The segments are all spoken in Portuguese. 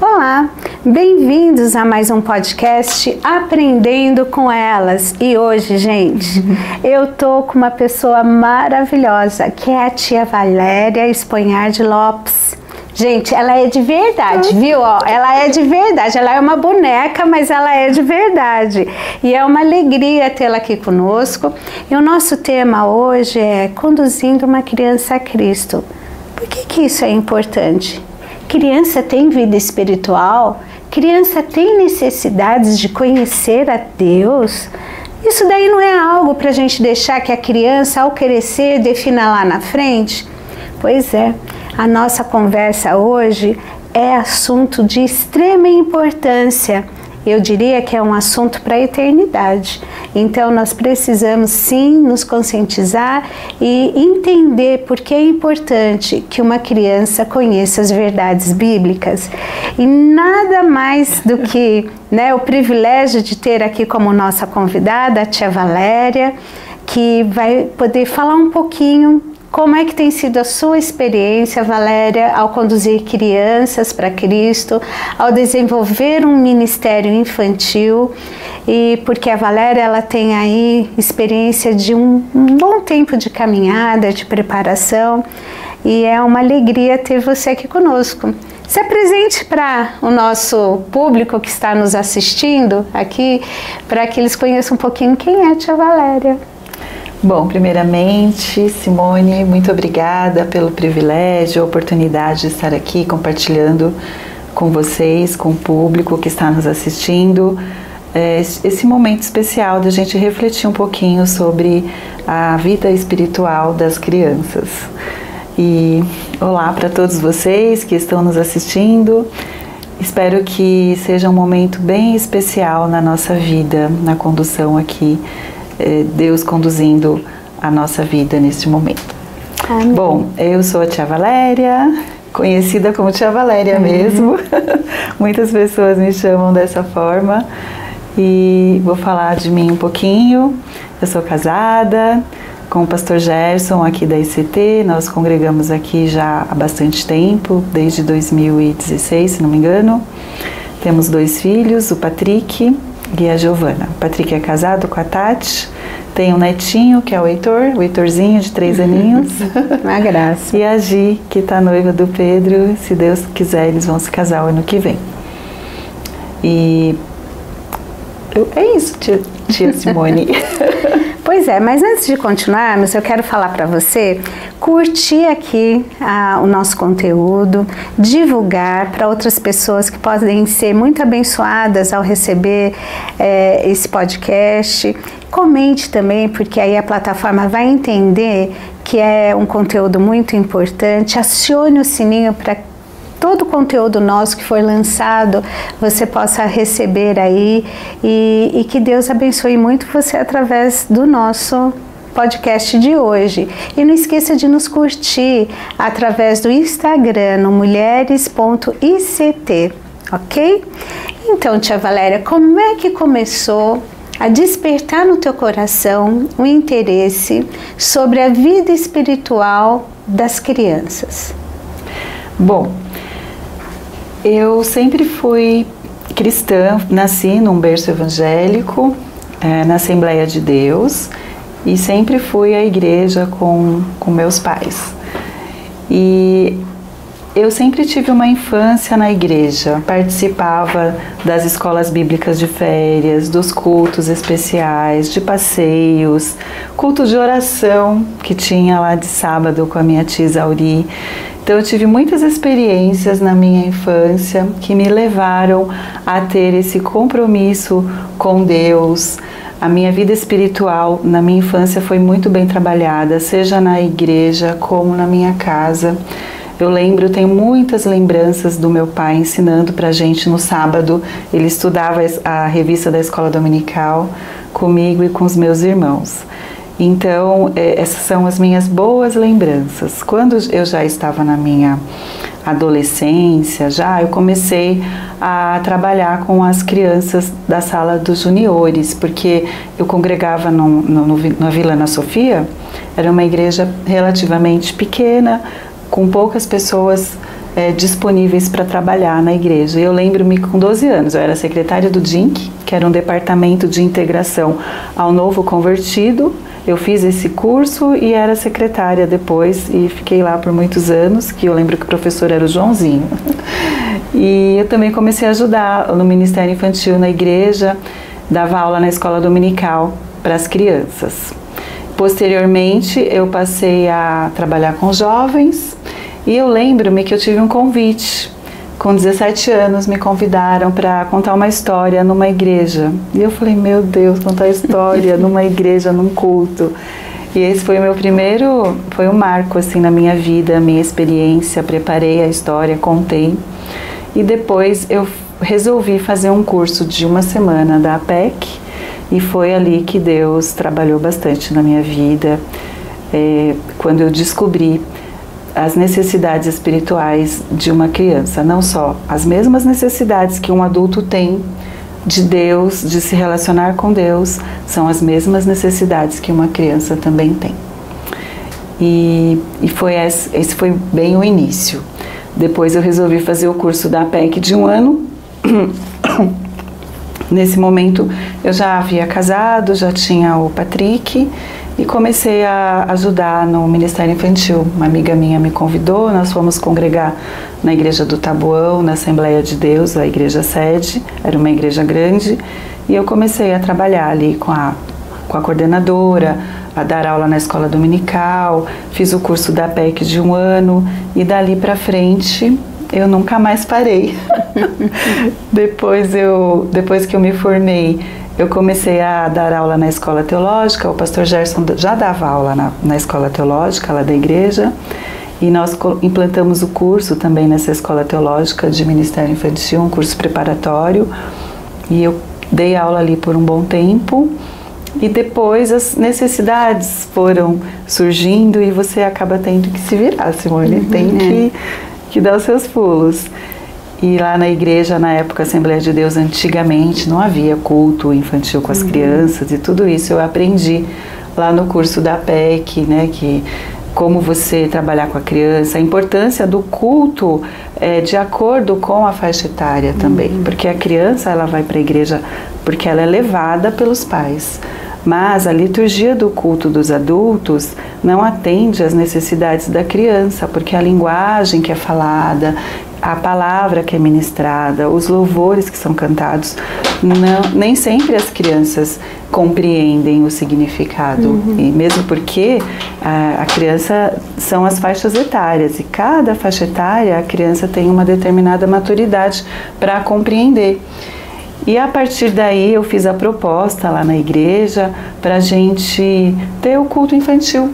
Olá, bem-vindos a mais um podcast Aprendendo com Elas. E hoje, gente, eu tô com uma pessoa maravilhosa, que é a tia Valéria Esponhardi Lopes. Gente, ela é de verdade, viu? Ela é de verdade, ela é uma boneca, mas ela é de verdade. E é uma alegria tê-la aqui conosco. E o nosso tema hoje é conduzindo uma criança a Cristo. Por que isso é importante? Criança tem vida espiritual? Criança tem necessidades de conhecer a Deus? Isso daí não é algo para a gente deixar que a criança, ao crescer, defina lá na frente? Pois é, a nossa conversa hoje é assunto de extrema importância. Eu diria que é um assunto para a eternidade. Então nós precisamos sim nos conscientizar e entender por que é importante que uma criança conheça as verdades bíblicas. E nada mais do que o privilégio de ter aqui como nossa convidada a tia Valéria, que vai poder falar um pouquinho como é que tem sido a sua experiência, Valéria, ao conduzir crianças para Cristo, ao desenvolver um ministério infantil, e porque a Valéria ela tem aí experiência de um bom tempo de caminhada, de preparação, e é uma alegria ter você aqui conosco. Se apresente para o nosso público que está nos assistindo aqui, para que eles conheçam um pouquinho quem é a tia Valéria. Bom, primeiramente, Simone, muito obrigada pelo privilégio, a oportunidade de estar aqui compartilhando com vocês, com o público que está nos assistindo, esse momento especial da gente refletir um pouquinho sobre a vida espiritual das crianças. E olá para todos vocês que estão nos assistindo. Espero que seja um momento bem especial na nossa vida, na condução aqui, Deus conduzindo a nossa vida neste momento. Amém. Bom, eu sou a tia Valéria, conhecida como tia Valéria mesmo. Muitas pessoas me chamam dessa forma e vou falar de mim um pouquinho. Eu sou casada com o pastor Gerson aqui da ICT, nós congregamos aqui já há bastante tempo, desde 2016, se não me engano. Temos 2 filhos, o Patrick e a Giovana. O Patrick é casado com a Tati, tem um netinho que é o Heitorzinho de 3 aninhos. Uma graça. E a Gi, que está noiva do Pedro, se Deus quiser eles vão se casar o ano que vem. E é isso, tia Simone. Pois é, mas antes de continuarmos, eu quero falar para você curtir aqui o nosso conteúdo, divulgar para outras pessoas que podem ser muito abençoadas ao receber esse podcast. Comente também, porque aí a plataforma vai entender que é um conteúdo muito importante. Acione o sininho para todo o conteúdo nosso que for lançado, você possa receber aí e que Deus abençoe muito você através do nosso podcast de hoje. E não esqueça de nos curtir através do Instagram, no mulheres.ict, ok? Então, tia Valéria, como é que começou a despertar no teu coração o interesse sobre a vida espiritual das crianças? Bom, eu sempre fui cristã, nasci num berço evangélico, na Assembleia de Deus, e sempre fui à igreja com meus pais. E eu sempre tive uma infância na igreja, participava das escolas bíblicas de férias, dos cultos especiais, de passeios, culto de oração que tinha lá de sábado com a minha tia Isauri. Então eu tive muitas experiências na minha infância que me levaram a ter esse compromisso com Deus. A minha vida espiritual na minha infância foi muito bem trabalhada, seja na igreja como na minha casa. Eu tenho muitas lembranças do meu pai ensinando pra gente no sábado. Ele estudava a revista da escola dominical comigo e com os meus irmãos. Então, essas são as minhas boas lembranças. Quando eu já estava na minha adolescência, eu comecei a trabalhar com as crianças da sala dos juniores, porque eu congregava na Vila Ana Sofia, era uma igreja relativamente pequena, com poucas pessoas disponíveis para trabalhar na igreja. Eu lembro-me com 12 anos, eu era secretária do DINC, que era um departamento de integração ao novo convertido. Eu fiz esse curso e era secretária depois e fiquei lá por muitos anos, que eu lembro que o professor era o Joãozinho. E eu também comecei a ajudar no Ministério Infantil na igreja, dava aula na escola dominical para as crianças. Posteriormente, eu passei a trabalhar com jovens e eu lembro-me que eu tive um convite. Com 17 anos, me convidaram para contar uma história numa igreja. E eu falei, meu Deus, contar história numa igreja, num culto. E esse foi o meu primeiro, foi um marco assim na minha vida, minha experiência. Preparei a história, contei. E depois eu resolvi fazer um curso de uma semana da APEC. E foi ali que Deus trabalhou bastante na minha vida. Quando eu descobri as necessidades espirituais de uma criança, não só as mesmas necessidades que um adulto tem de Deus, de se relacionar com Deus, são as mesmas necessidades que uma criança também tem. E esse foi bem o início. Depois eu resolvi fazer o curso da APEC de um ano. Nesse momento eu já havia casado, já tinha o Patrick, e comecei a ajudar no Ministério Infantil. Uma amiga minha me convidou, nós fomos congregar na igreja do Taboão, na Assembleia de Deus, a igreja sede, era uma igreja grande, e eu comecei a trabalhar ali com a coordenadora, a dar aula na escola dominical, fiz o curso da APEC de um ano, e dali para frente eu nunca mais parei. Depois que eu me formei, eu comecei a dar aula na escola teológica. O pastor Gerson já dava aula na escola teológica lá da igreja, e nós implantamos o curso também nessa escola teológica de Ministério Infantil, um curso preparatório, e eu dei aula ali por um bom tempo, e depois as necessidades foram surgindo e você acaba tendo que se virar, Simone, tem que dar os seus pulos. E lá na igreja, na época, Assembleia de Deus, antigamente não havia culto infantil com as crianças, e tudo isso eu aprendi lá no curso da APEC, né, que como você trabalhar com a criança, a importância do culto de acordo com a faixa etária também, porque a criança ela vai para a igreja porque ela é levada pelos pais. Mas a liturgia do culto dos adultos não atende às necessidades da criança, porque a linguagem que é falada, a palavra que é ministrada, os louvores que são cantados, nem sempre as crianças compreendem o significado. E mesmo porque a criança são as faixas etárias, e cada faixa etária a criança tem uma determinada maturidade para compreender. E a partir daí eu fiz a proposta lá na igreja para a gente ter o culto infantil.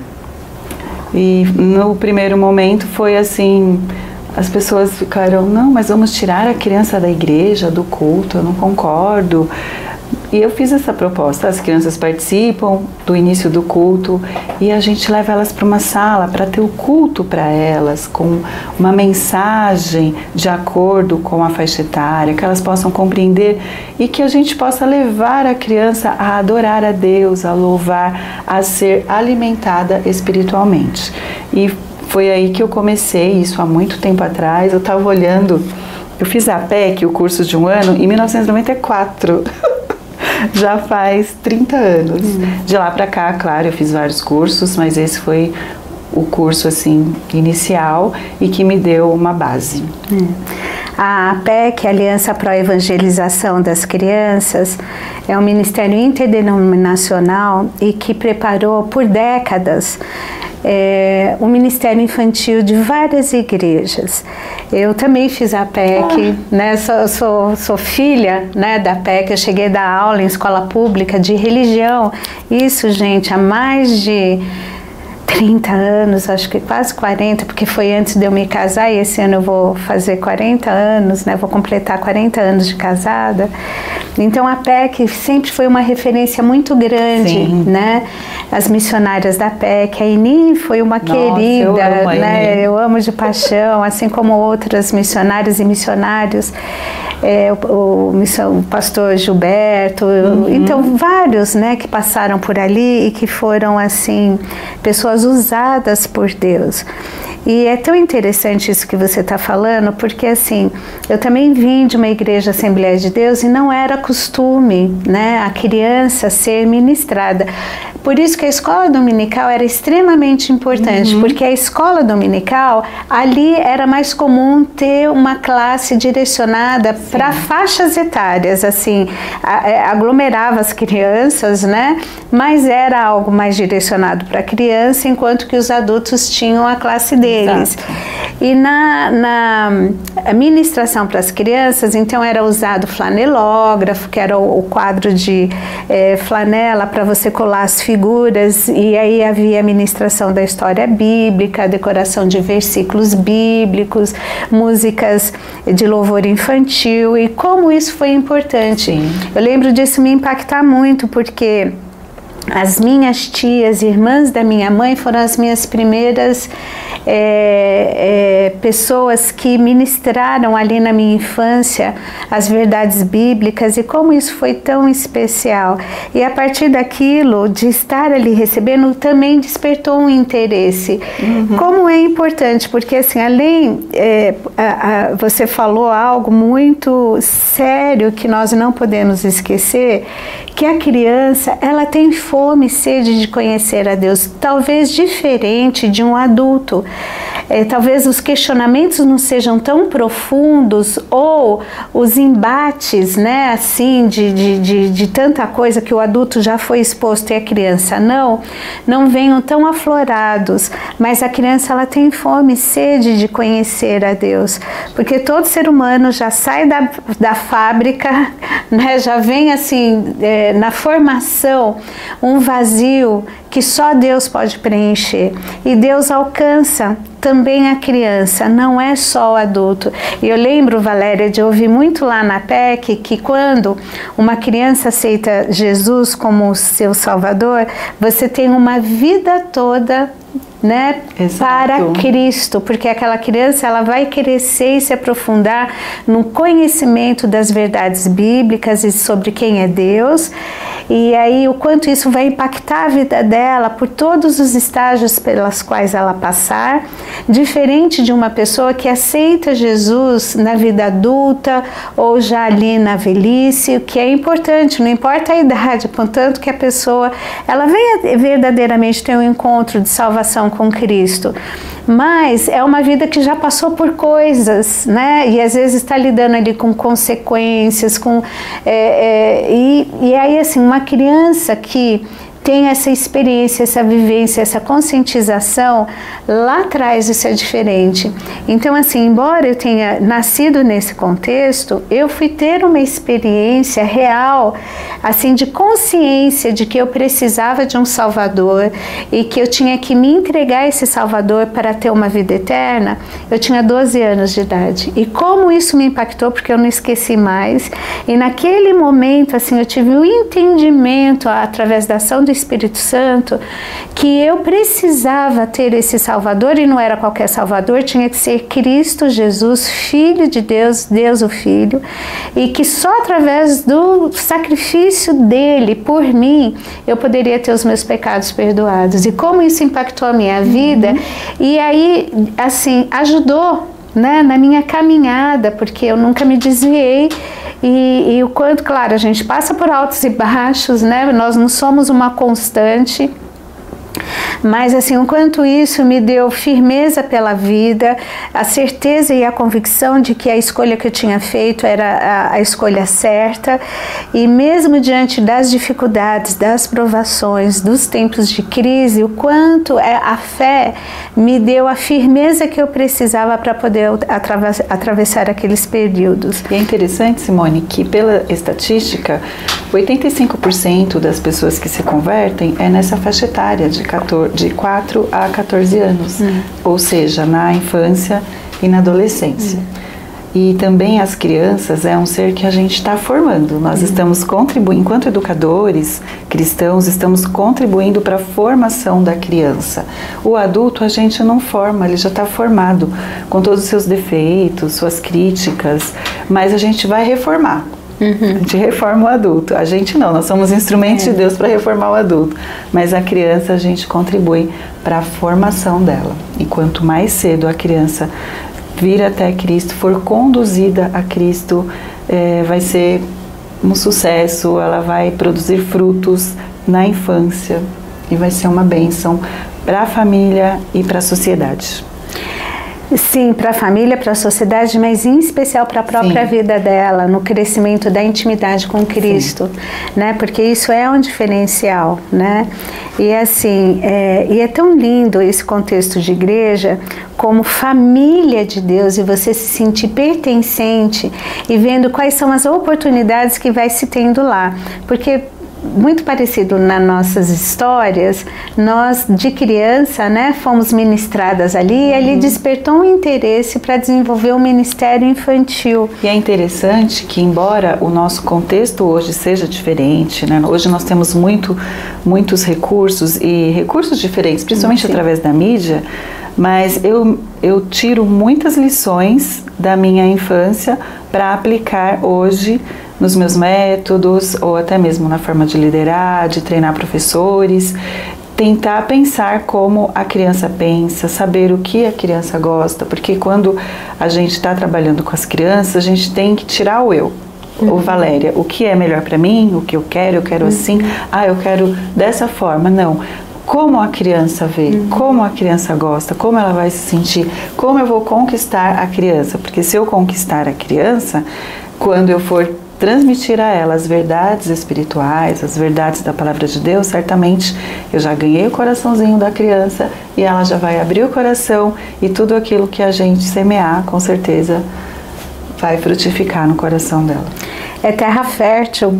E no primeiro momento foi assim, as pessoas ficaram, não, mas vamos tirar a criança da igreja, do culto, eu não concordo. E eu fiz essa proposta, as crianças participam do início do culto e a gente leva elas para uma sala para ter o culto para elas, com uma mensagem de acordo com a faixa etária, que elas possam compreender e que a gente possa levar a criança a adorar a Deus, a louvar, a ser alimentada espiritualmente. E foi aí que eu comecei, isso há muito tempo atrás. Eu estava olhando, eu fiz a APEC, o curso de um ano, em 1994. Já faz 30 anos. De lá para cá, claro, eu fiz vários cursos, mas esse foi o curso assim inicial e que me deu uma base. A APEC, Aliança Pro Evangelização das Crianças, é um ministério interdenominacional e que preparou por décadas o Ministério Infantil de várias igrejas. Eu também fiz a APEC, né? Sou filha, né, da APEC. Eu cheguei a dar aula em escola pública de religião. Isso, gente, há mais de 30 anos, acho que quase 40, porque foi antes de eu me casar, e esse ano eu vou fazer 40 anos, né? Vou completar 40 anos de casada. Então a APEC sempre foi uma referência muito grande, Sim. né? As missionárias da APEC, a Eni foi uma querida, né? Eu amo de paixão, assim como outras missionárias e missionários. O pastor Gilberto, então vários, né, que passaram por ali e que foram assim pessoas usadas por Deus. E é tão interessante isso que você está falando, porque assim, eu também vim de uma igreja Assembleia de Deus e não era costume, né, a criança ser ministrada. Por isso que a escola dominical era extremamente importante, porque a escola dominical, ali era mais comum ter uma classe direcionada para faixas etárias, assim, aglomerava as crianças, né? Mas era algo mais direcionado para a criança, enquanto que os adultos tinham a classe deles. Exato. E na ministração para as crianças, então era usado flanelógrafo, que era o quadro de flanela para você colar as figuras, e aí havia a ministração da história bíblica, a decoração de versículos bíblicos, músicas de louvor infantil, e como isso foi importante. Sim. Eu lembro disso me impactar muito, porque as minhas tias, irmãs da minha mãe, foram as minhas primeiras pessoas que ministraram ali na minha infância as verdades bíblicas, e como isso foi tão especial. E a partir daquilo, de estar ali recebendo, também despertou um interesse. Como é importante, porque assim, além, você falou algo muito sério que nós não podemos esquecer, que a criança, ela tem fome e sede de conhecer a Deus, talvez diferente de um adulto. Talvez os questionamentos não sejam tão profundos, ou os embates, né, assim, de tanta coisa que o adulto já foi exposto e a criança não venham tão aflorados, mas a criança, ela tem fome e sede de conhecer a Deus, porque todo ser humano já sai da fábrica, né, já vem assim, na formação, um vazio que só Deus pode preencher, e Deus alcança também a criança, não é só o adulto. E eu lembro, Valéria, de ouvir muito lá na PEC que quando uma criança aceita Jesus como seu Salvador, você tem uma vida toda, né, para Cristo, porque aquela criança, ela vai crescer e se aprofundar no conhecimento das verdades bíblicas e sobre quem é Deus, e aí o quanto isso vai impactar a vida dela por todos os estágios pelas quais ela passar, diferente de uma pessoa que aceita Jesus na vida adulta ou já ali na velhice, o que é importante, não importa a idade, contanto que a pessoa, ela venha verdadeiramente ter um encontro de salvação com Cristo. Mas é uma vida que já passou por coisas, né? E às vezes está lidando ali com consequências, e aí assim, uma criança que tem essa experiência, essa vivência, essa conscientização, lá atrás isso é diferente. Então assim, embora eu tenha nascido nesse contexto, eu fui ter uma experiência real, assim, de consciência de que eu precisava de um Salvador e que eu tinha que me entregar a esse Salvador para ter uma vida eterna. Eu tinha 12 anos de idade. E como isso me impactou, porque eu não esqueci mais. E naquele momento, assim, eu tive um entendimento através da ação do Espírito Santo que eu precisava ter esse Salvador, e não era qualquer Salvador, tinha que ser Cristo Jesus, Filho de Deus, Deus o Filho, e que só através do sacrifício dele por mim eu poderia ter os meus pecados perdoados. E como isso impactou a minha vida, e aí assim, ajudou, né, na minha caminhada, porque eu nunca me desviei. E o quanto, claro, a gente passa por altos e baixos, né? Nós não somos uma constante, mas assim, o quanto isso me deu firmeza pela vida, a certeza e a convicção de que a escolha que eu tinha feito era a escolha certa, e mesmo diante das dificuldades, das provações, dos tempos de crise, o quanto a fé me deu a firmeza que eu precisava para poder atravessar aqueles períodos. E é interessante, Simone, que pela estatística, 85% das pessoas que se convertem é nessa faixa etária de 4 a 14 anos, ou seja, na infância e na adolescência. E também as crianças é um ser que a gente está formando. Nós estamos contribuindo, enquanto educadores cristãos, estamos contribuindo para a formação da criança. O adulto a gente não forma, ele já está formado, com todos os seus defeitos, suas críticas, mas a gente vai reformar. A gente reforma o adulto. A gente não, nós somos instrumentos de Deus para reformar o adulto. Mas a criança a gente contribui para a formação dela. E quanto mais cedo a criança vir até Cristo, for conduzida a Cristo, vai ser um sucesso, ela vai produzir frutos na infância e vai ser uma bênção para a família e para a sociedade. Sim, para a família, para a sociedade, mas em especial para a própria vida dela, no crescimento da intimidade com Cristo, né? Porque isso é um diferencial, né? E assim, e é tão lindo esse contexto de igreja como família de Deus, e você se sentir pertencente e vendo quais são as oportunidades que vai se tendo lá, porque muito parecido nas nossas histórias, nós de criança, né, fomos ministradas ali, e ali despertou um interesse para desenvolver o ministério infantil. E é interessante que, embora o nosso contexto hoje seja diferente, né, hoje nós temos muitos recursos e recursos diferentes, principalmente através da mídia, mas eu tiro muitas lições da minha infância para aplicar hoje nos meus métodos, ou até mesmo na forma de liderar, de treinar professores, tentar pensar como a criança pensa, saber o que a criança gosta, porque quando a gente está trabalhando com as crianças, a gente tem que tirar o eu. Ô Valéria, o que é melhor para mim, o que eu quero assim, eu quero dessa forma, não. Como a criança vê, como a criança gosta, como ela vai se sentir, como eu vou conquistar a criança, porque se eu conquistar a criança, quando eu for transmitir a ela as verdades espirituais, as verdades da palavra de Deus, certamente eu já ganhei o coraçãozinho da criança e ela já vai abrir o coração, e tudo aquilo que a gente semear, com certeza, vai frutificar no coração dela. É terra fértil.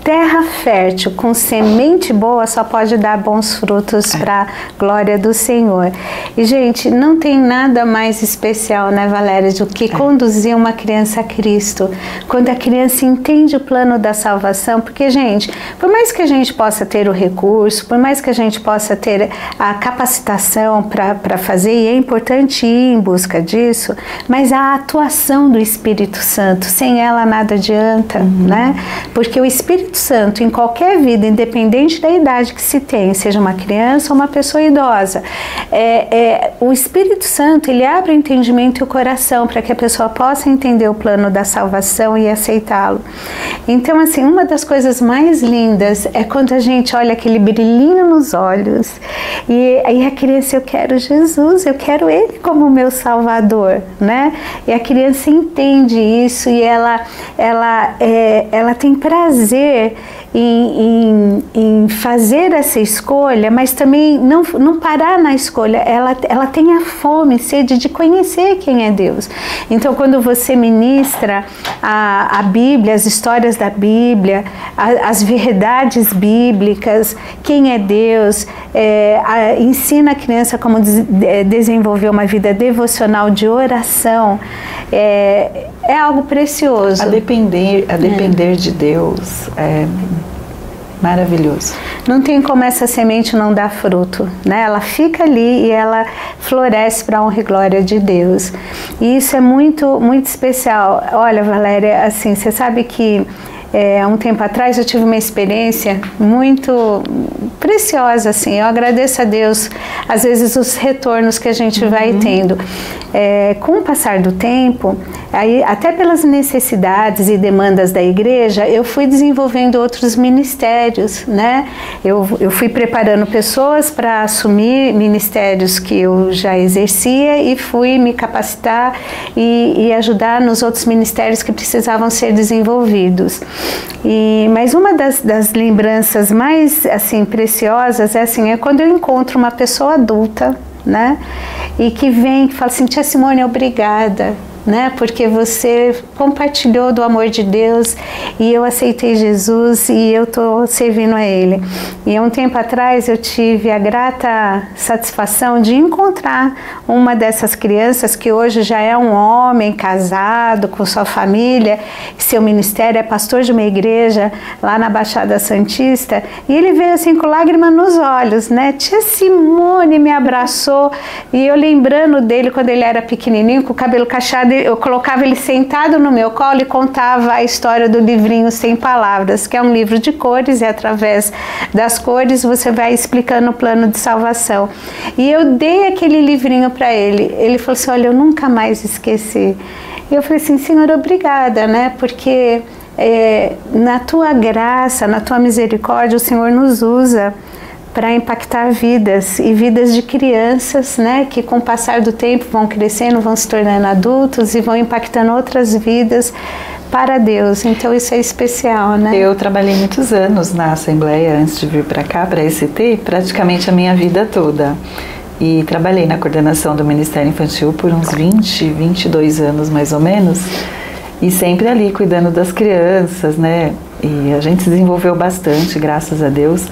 Terra fértil com semente boa só pode dar bons frutos para a glória do Senhor. E, gente, não tem nada mais especial, né, Valéria, do que conduzir uma criança a Cristo. Quando a criança entende o plano da salvação, porque, gente, por mais que a gente possa ter o recurso, por mais que a gente possa ter a capacitação para fazer, e é importante ir em busca disso, mas a atuação do Espírito Santo, sem ela nada adianta. Né? Porque o Espírito Santo, em qualquer vida, independente da idade que se tem, seja uma criança ou uma pessoa idosa, o Espírito Santo, ele abre o entendimento e o coração para que a pessoa possa entender o plano da salvação e aceitá-lo. Então, assim, uma das coisas mais lindas é quando a gente olha aquele brilhinho nos olhos e aí a criança, eu quero Jesus, eu quero Ele como meu Salvador, né? E a criança entende isso e ela tem prazer em fazer essa escolha, mas também não parar na escolha. Ela tem a fome, sede de conhecer quem é Deus. Então, quando você ministra a Bíblia, as histórias da Bíblia, as verdades bíblicas, quem é Deus, ensina a criança como desenvolver uma vida devocional de oração, é algo precioso. A depender de Deus é maravilhoso. Não tem como essa semente não dar fruto, né? Ela fica ali e ela floresce para a honra e glória de Deus. E isso é muito, muito especial. Olha, Valéria, assim, você sabe que há um tempo atrás eu tive uma experiência muito preciosa, assim. Eu agradeço a Deus, às vezes, os retornos que a gente vai tendo. Com o passar do tempo, aí, até pelas necessidades e demandas da igreja, eu fui desenvolvendo outros ministérios, né? Eu fui preparando pessoas para assumir ministérios que eu já exercia e fui me capacitar e ajudar nos outros ministérios que precisavam ser desenvolvidos. Mas uma das lembranças mais, assim, preciosas é quando eu encontro uma pessoa adulta, né? E que vem, que fala assim: Tia Simone, obrigada, né? Porque você compartilhou do amor de Deus e eu aceitei Jesus e eu estou servindo a Ele. E há um tempo atrás eu tive a grata satisfação de encontrar uma dessas crianças que hoje já é um homem casado com sua família, seu ministério, é pastor de uma igreja lá na Baixada Santista, e ele veio assim com lágrima nos olhos, né? Tia Simone me abraçou, e eu lembrando dele quando ele era pequenininho, com o cabelo cacheado, eu colocava ele sentado no meu colo e contava a história do livrinho Sem Palavras, que é um livro de cores, e através das cores você vai explicando o plano de salvação. E eu dei aquele livrinho para ele. Ele falou assim: olha, eu nunca mais esqueci. E eu falei assim: Senhor, obrigada, né? Porque na tua graça, na tua misericórdia, o Senhor nos usa para impactar vidas, e vidas de crianças, né, que com o passar do tempo vão crescendo, vão se tornando adultos e vão impactando outras vidas para Deus. Então isso é especial, né? Eu trabalhei muitos anos na Assembleia antes de vir para cá, para a ECT, praticamente a minha vida toda. E trabalhei na coordenação do Ministério Infantil por uns 22 anos mais ou menos, e sempre ali cuidando das crianças, né? E a gente se desenvolveu bastante, graças a Deus.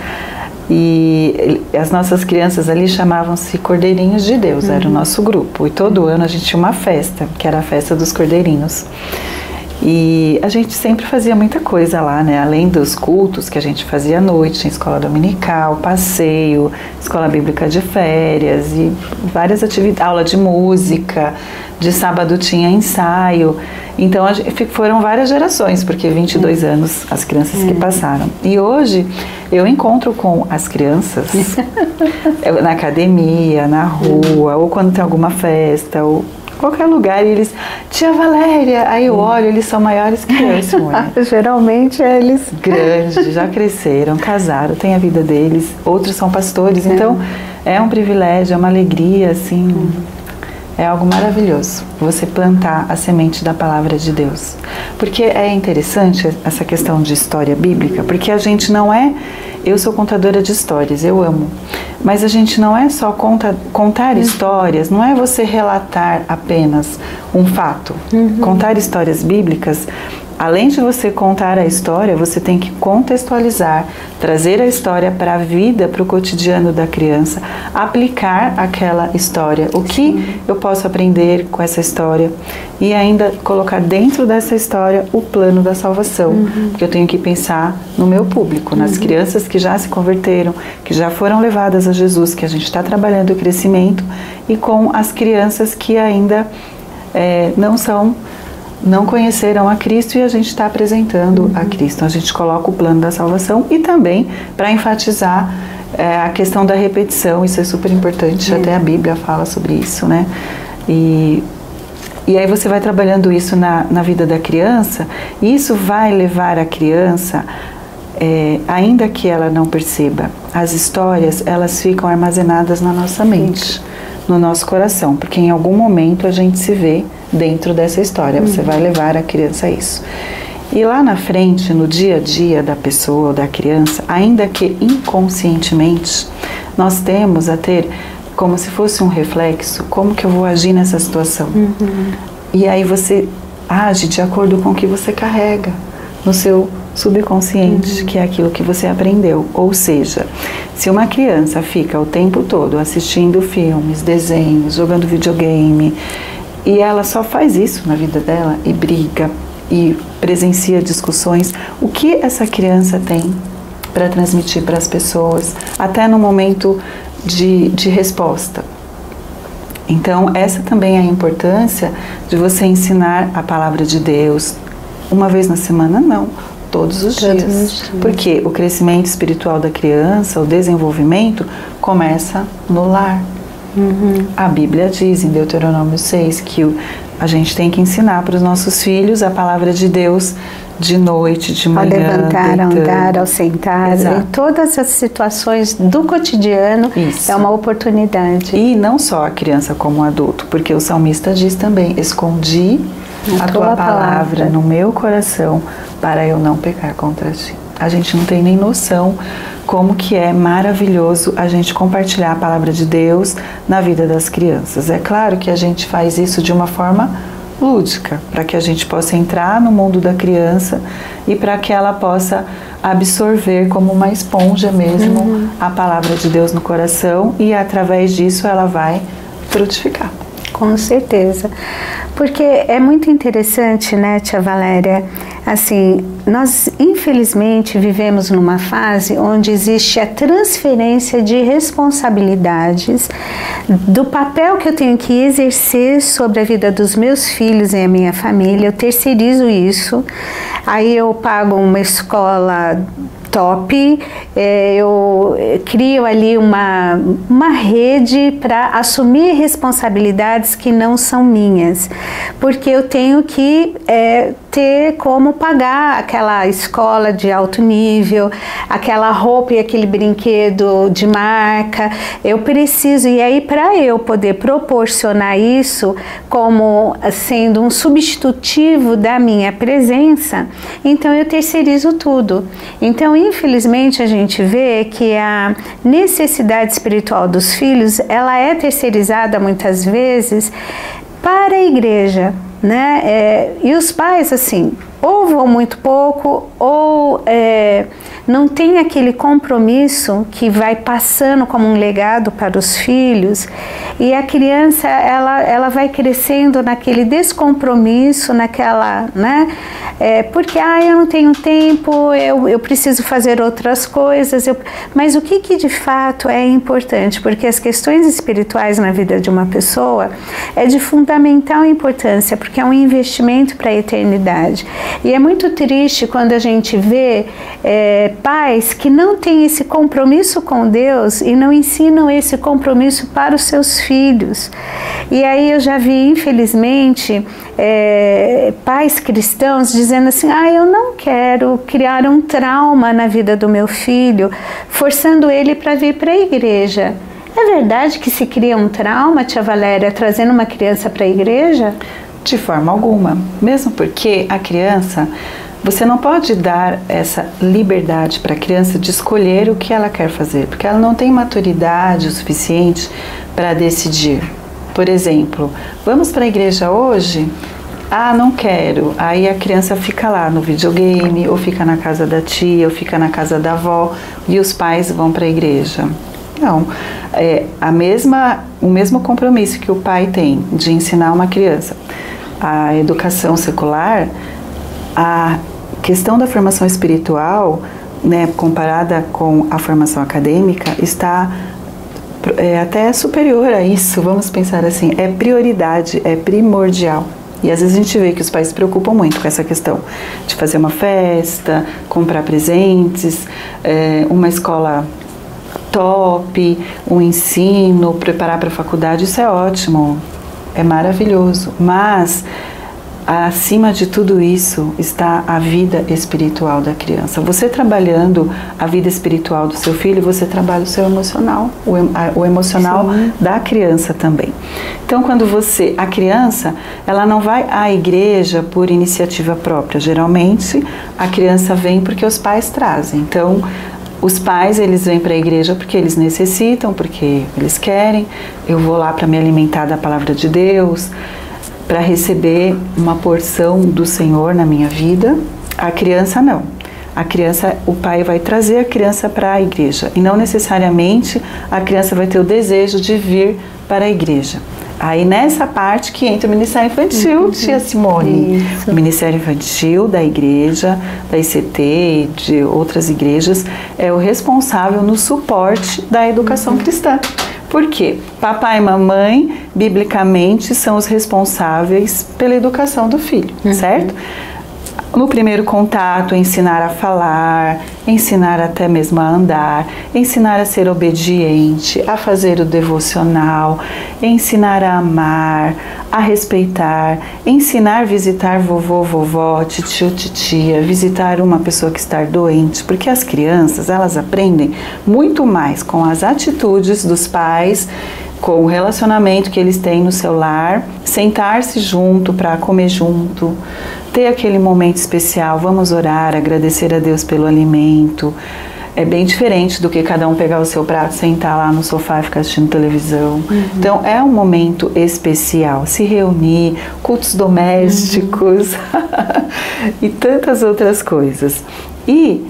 E as nossas crianças ali chamavam-se Cordeirinhos de Deus, era o nosso grupo. E todo ano a gente tinha uma festa, que era a festa dos Cordeirinhos. E a gente sempre fazia muita coisa lá, né? Além dos cultos que a gente fazia à noite, tinha escola dominical, passeio, escola bíblica de férias e várias atividades, aula de música, de sábado tinha ensaio. Então foram várias gerações, porque 22 anos as crianças que passaram. E hoje eu encontro com as crianças na academia, na rua, ou quando tem alguma festa, ou qualquer lugar, e eles: tia Valéria, aí eu olho, eles são maiores que eu, Simone. Geralmente eles grandes, já cresceram, casaram, têm a vida deles, outros são pastores, então é um privilégio, é uma alegria, assim, é algo maravilhoso você plantar a semente da palavra de Deus. Porque é interessante essa questão de história bíblica, porque a gente não é... Eu sou contadora de histórias, eu amo. Mas a gente não é só contar histórias, não é você relatar apenas um fato. Contar histórias bíblicas, além de você contar a história, você tem que contextualizar, trazer a história para a vida, para o cotidiano da criança, aplicar aquela história. O que eu posso aprender com essa história? E ainda colocar dentro dessa história o plano da salvação. Porque eu tenho que pensar no meu público, nas crianças que já se converteram, que já foram levadas a Jesus, que a gente está trabalhando o crescimento, e com as crianças que ainda não conheceram a Cristo, e a gente está apresentando a Cristo. Então, a gente coloca o plano da salvação, e também para enfatizar a questão da repetição. Isso é super importante, até a Bíblia fala sobre isso, né? E aí você vai trabalhando isso na vida da criança, e isso vai levar a criança, ainda que ela não perceba, as histórias, elas ficam armazenadas na nossa mente, no nosso coração, porque em algum momento a gente se vê dentro dessa história. Você vai levar a criança a isso. E lá na frente, no dia a dia da pessoa ou da criança, ainda que inconscientemente, nós temos a ter como se fosse um reflexo, como que eu vou agir nessa situação. E aí você age de acordo com o que você carrega no seu subconsciente, que é aquilo que você aprendeu. Ou seja, se uma criança fica o tempo todo assistindo filmes, desenhos, jogando videogame, e ela só faz isso na vida dela, e briga, e presencia discussões, o que essa criança tem para transmitir para as pessoas, até no momento de resposta? Então, essa também é a importância de você ensinar a palavra de Deus uma vez na semana, não, todos os dias. Porque o crescimento espiritual da criança, o desenvolvimento, começa no lar. A Bíblia diz em Deuteronômio 6 que a gente tem que ensinar para os nossos filhos a palavra de Deus de noite, de manhã, ao levantar, deitando. ao andar, ao sentar, em todas as situações do cotidiano. Isso. É uma oportunidade. E não só a criança como o adulto, porque o salmista diz também: escondi a tua palavra no meu coração para eu não pecar contra ti. A gente não tem nem noção como que é maravilhoso a gente compartilhar a palavra de Deus na vida das crianças. É claro que a gente faz isso de uma forma lúdica, para que a gente possa entrar no mundo da criança e para que ela possa absorver como uma esponja mesmo a palavra de Deus no coração, e através disso ela vai frutificar. Com certeza. Porque é muito interessante, né, tia Valéria? Assim, nós infelizmente vivemos numa fase onde existe a transferência de responsabilidades do papel que eu tenho que exercer sobre a vida dos meus filhos e a minha família. Eu terceirizo isso, aí eu pago uma escola top, eu crio ali uma rede para assumir responsabilidades que não são minhas, porque eu tenho que ter como pagar aquela escola de alto nível, aquela roupa e aquele brinquedo de marca. Eu preciso, e aí para eu poder proporcionar isso como sendo um substitutivo da minha presença, então eu terceirizo tudo. Então, infelizmente, a gente vê que a necessidade espiritual dos filhos, ela é terceirizada muitas vezes para a igreja, né? E os pais, assim, ou vão muito pouco, ou não tem aquele compromisso que vai passando como um legado para os filhos, e a criança, ela vai crescendo naquele descompromisso, naquela, né? Porque, eu não tenho tempo, eu preciso fazer outras coisas, mas o que de fato é importante? Porque as questões espirituais na vida de uma pessoa é de fundamental importância, porque é um investimento para a eternidade. E é muito triste quando a gente vê pais que não têm esse compromisso com Deus e não ensinam esse compromisso para os seus filhos. E aí eu já vi, infelizmente, pais cristãos dizendo assim, eu não quero criar um trauma na vida do meu filho, forçando ele para vir para a igreja. É verdade que se cria um trauma, tia Valéria, trazendo uma criança para a igreja? De forma alguma, mesmo porque a criança, você não pode dar essa liberdade para a criança de escolher o que ela quer fazer, porque ela não tem maturidade o suficiente para decidir. Por exemplo, vamos para a igreja hoje? Não quero. Aí a criança fica lá no videogame, ou fica na casa da tia, ou fica na casa da avó, e os pais vão para a igreja. Não, o mesmo compromisso que o pai tem de ensinar uma criança a educação secular, a questão da formação espiritual, né, comparada com a formação acadêmica, está até superior a isso, vamos pensar assim, é prioridade, é primordial. E às vezes a gente vê que os pais se preocupam muito com essa questão de fazer uma festa, comprar presentes, uma escola top, um ensino, preparar para a faculdade, isso é ótimo, é maravilhoso, mas acima de tudo isso está a vida espiritual da criança. Você trabalhando a vida espiritual do seu filho, você trabalha o seu emocional, o emocional Sim. da criança também. Então, quando a criança, ela não vai à igreja por iniciativa própria. Geralmente, a criança vem porque os pais trazem. Então, os pais, eles vêm para a igreja porque eles necessitam, porque eles querem. Eu vou lá para me alimentar da palavra de Deus, para receber uma porção do Senhor na minha vida. A criança não. A criança, o pai vai trazer a criança para a igreja. E não necessariamente a criança vai ter o desejo de vir para a igreja. Aí nessa parte que entra o Ministério Infantil, tia Simone. Isso. O Ministério Infantil da igreja, da ICT e de outras igrejas, é o responsável no suporte da educação cristã. Por quê? Papai e mamãe, biblicamente, são os responsáveis pela educação do filho, certo? No primeiro contato, ensinar a falar, ensinar até mesmo a andar, ensinar a ser obediente, a fazer o devocional, ensinar a amar, a respeitar, ensinar a visitar vovô, vovó, titio, titia, visitar uma pessoa que está doente, porque as crianças, elas aprendem muito mais com as atitudes dos pais, com o relacionamento que eles têm no seu lar, sentar-se junto para comer junto, ter aquele momento especial, vamos orar, agradecer a Deus pelo alimento. É bem diferente do que cada um pegar o seu prato, sentar lá no sofá e ficar assistindo televisão. Então, é um momento especial. Se reunir, cultos domésticos e tantas outras coisas. E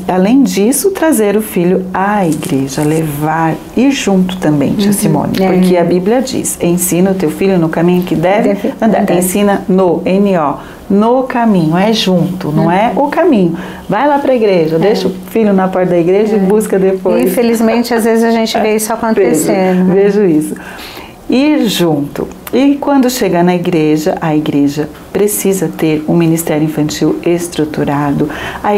além disso, trazer o filho à igreja, levar, ir junto também, tia Simone, porque a Bíblia diz, ensina o teu filho no caminho que deve andar, ensina no caminho, é junto, não é o caminho. Vai lá para a igreja, deixa o filho na porta da igreja e busca depois. Infelizmente, às vezes a gente vê isso acontecendo. Vejo isso. Ir junto. E quando chega na igreja, a igreja precisa ter um ministério infantil estruturado, a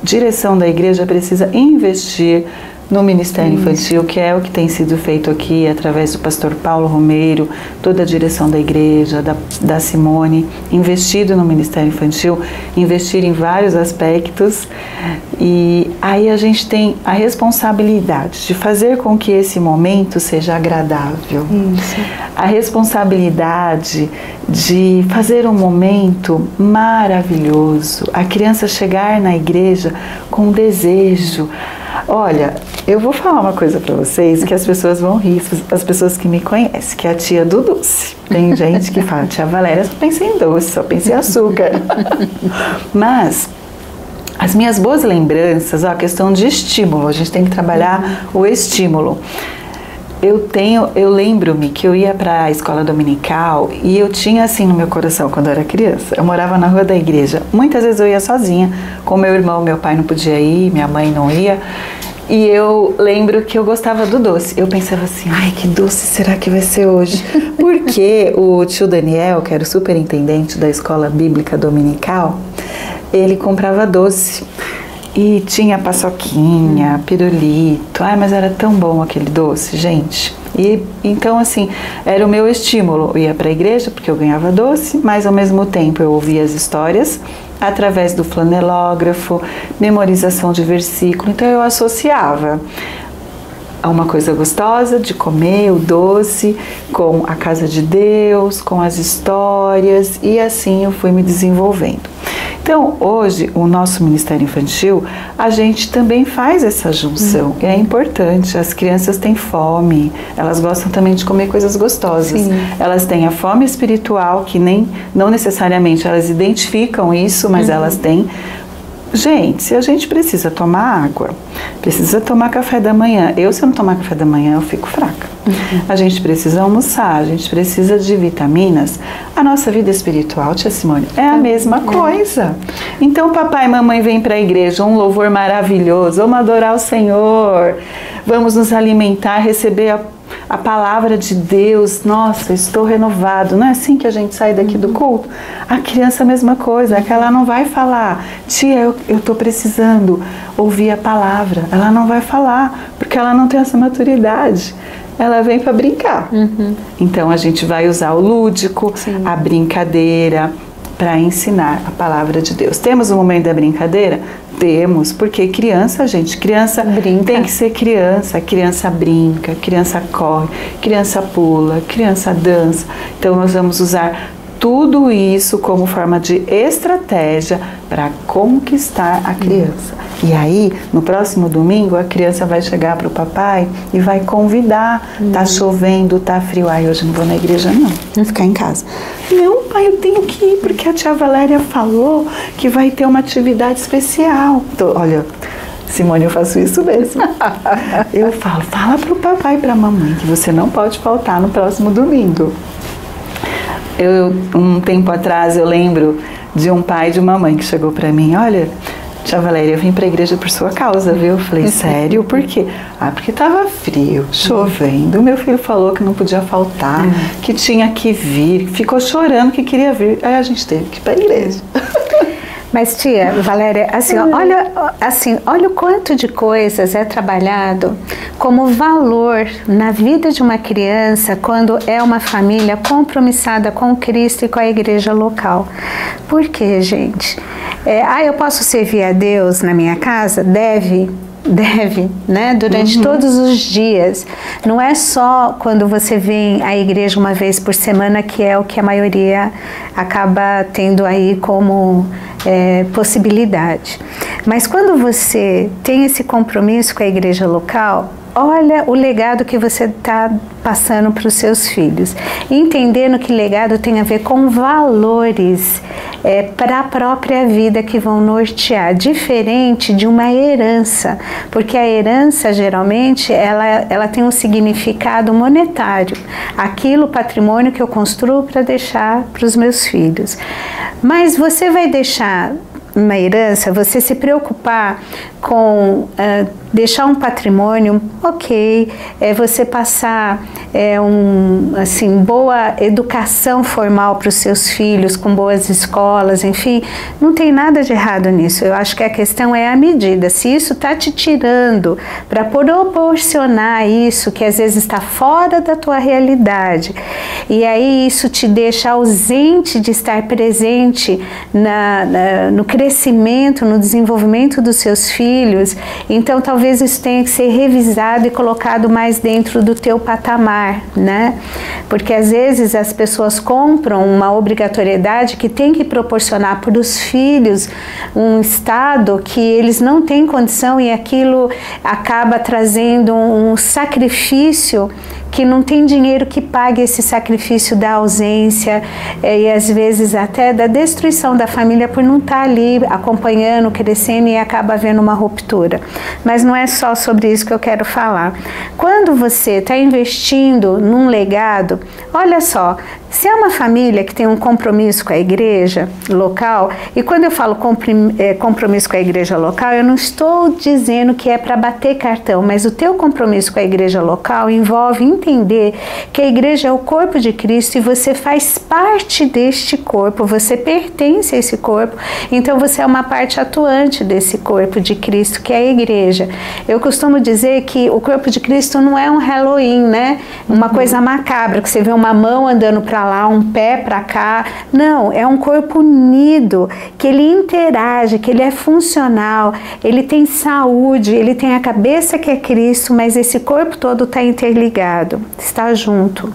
direção da igreja precisa investir no Ministério Infantil, que é o que tem sido feito aqui através do pastor Paulo Romeiro, toda a direção da igreja, da Simone, investido no Ministério Infantil, investir em vários aspectos, e aí a gente tem a responsabilidade de fazer com que esse momento seja agradável, a responsabilidade de fazer um momento maravilhoso, a criança chegar na igreja com desejo. Olha, eu vou falar uma coisa para vocês que as pessoas vão rir, as pessoas que me conhecem, que é a tia do doce. Tem gente que fala, tia Valéria, só pensa em doce, só pensa em açúcar. Mas as minhas boas lembranças, a questão de estímulo, a gente tem que trabalhar o estímulo. Eu lembro-me que eu ia para a escola dominical e eu tinha assim no meu coração quando eu era criança. Eu morava na rua da igreja. Muitas vezes eu ia sozinha, com meu irmão, meu pai não podia ir, minha mãe não ia. E eu lembro que eu gostava do doce. Eu pensava assim, ai, que doce será que vai ser hoje? Porque o tio Daniel, que era o superintendente da escola bíblica dominical, ele comprava doce. E tinha paçoquinha, pirulito. Ai, mas era tão bom aquele doce, gente. E então, assim, era o meu estímulo. Eu ia para a igreja porque eu ganhava doce, mas ao mesmo tempo eu ouvia as histórias através do flanelógrafo, memorização de versículo. Então eu associava a uma coisa gostosa de comer, o doce, com a casa de Deus, com as histórias, e assim eu fui me desenvolvendo. Então, hoje, o nosso Ministério Infantil, a gente também faz essa junção. E é importante, as crianças têm fome, elas gostam também de comer coisas gostosas. Sim. Elas têm a fome espiritual, que não necessariamente elas identificam isso, mas elas têm. Gente, se a gente precisa tomar água, precisa tomar café da manhã. Se eu não tomar café da manhã, eu fico fraca. A gente precisa almoçar, a gente precisa de vitaminas. A nossa vida espiritual, tia Simone, é a mesma coisa. Então, papai e mamãe vêm para a igreja, um louvor maravilhoso, vamos adorar o Senhor, vamos nos alimentar, receber a palavra de Deus. Nossa, estou renovado. Não é assim que a gente sai daqui do culto? A criança a mesma coisa, é que ela não vai falar, tia, eu estou precisando ouvir a palavra. Ela não vai falar, porque ela não tem essa maturidade. Ela vem para brincar. Então a gente vai usar o lúdico, a brincadeira, para ensinar a palavra de Deus. Temos um momento da brincadeira? Temos, porque criança brinca. Tem que ser criança brinca, criança corre, criança pula, criança dança. Então nós vamos usar tudo isso como forma de estratégia para conquistar a criança. E aí, no próximo domingo, a criança vai chegar para o papai e vai convidar. Tá chovendo, tá frio. Ai, hoje não vou na igreja não, vou ficar em casa. Não, pai, eu tenho que ir porque a tia Valéria falou que vai ter uma atividade especial. Então, olha, Simone, eu faço isso mesmo. Eu fala pro papai e pra mamãe que você não pode faltar no próximo domingo. Um tempo atrás, eu lembro de um pai e de uma mãe que chegou pra mim, olha, tia Valéria, eu vim pra igreja por sua causa, viu? Eu falei, sério? Por quê? Porque tava frio, chovendo, meu filho falou que não podia faltar, que tinha que vir, ficou chorando que queria vir, aí a gente teve que ir pra igreja. Mas tia Valéria, olha o quanto de coisas é trabalhado como valor na vida de uma criança quando é uma família compromissada com Cristo e com a igreja local. Por quê, gente? Eu posso servir a Deus na minha casa? Deve, né? Durante todos os dias. Não é só quando você vem à igreja uma vez por semana, que é o que a maioria acaba tendo aí como possibilidade. Mas quando você tem esse compromisso com a igreja local, olha o legado que você está passando para os seus filhos, entendendo que legado tem a ver com valores para a própria vida que vão nortear, diferente de uma herança, porque a herança geralmente ela tem um significado monetário, aquilo patrimônio que eu construo para deixar para os meus filhos. Mas você vai deixar uma herança, você se preocupar com deixar um patrimônio, ok, você passar boa educação formal para os seus filhos, com boas escolas, enfim, não tem nada de errado nisso. Eu acho que a questão é a medida. Se isso está te tirando para proporcionar isso, que às vezes está fora da tua realidade, e aí isso te deixa ausente de estar presente no crescimento, no desenvolvimento dos seus filhos, então talvez isso tenha que ser revisado e colocado mais dentro do teu patamar, né? Porque às vezes as pessoas compram uma obrigatoriedade que tem que proporcionar para os filhos um estado que eles não têm condição, e aquilo acaba trazendo um sacrifício que não tem dinheiro que pague esse sacrifício da ausência e às vezes até da destruição da família por não estar ali acompanhando, crescendo, e acaba havendo uma ruptura. Mas não é só sobre isso que eu quero falar. Quando você está investindo num legado, olha só, se é uma família que tem um compromisso com a igreja local, e quando eu falo compromisso com a igreja local, eu não estou dizendo que é para bater cartão, mas o teu compromisso com a igreja local envolve entender que a igreja é o corpo de Cristo e você faz parte deste corpo, você pertence a esse corpo, então você é uma parte atuante desse corpo de Cristo, que é a igreja. Eu costumo dizer que o corpo de Cristo não é um Halloween, né? Uma coisa macabra, que você vê uma mão andando para lá, um pé para cá. Não, é um corpo unido, que ele interage, que ele é funcional, ele tem saúde, ele tem a cabeça que é Cristo, mas esse corpo todo está interligado, está junto.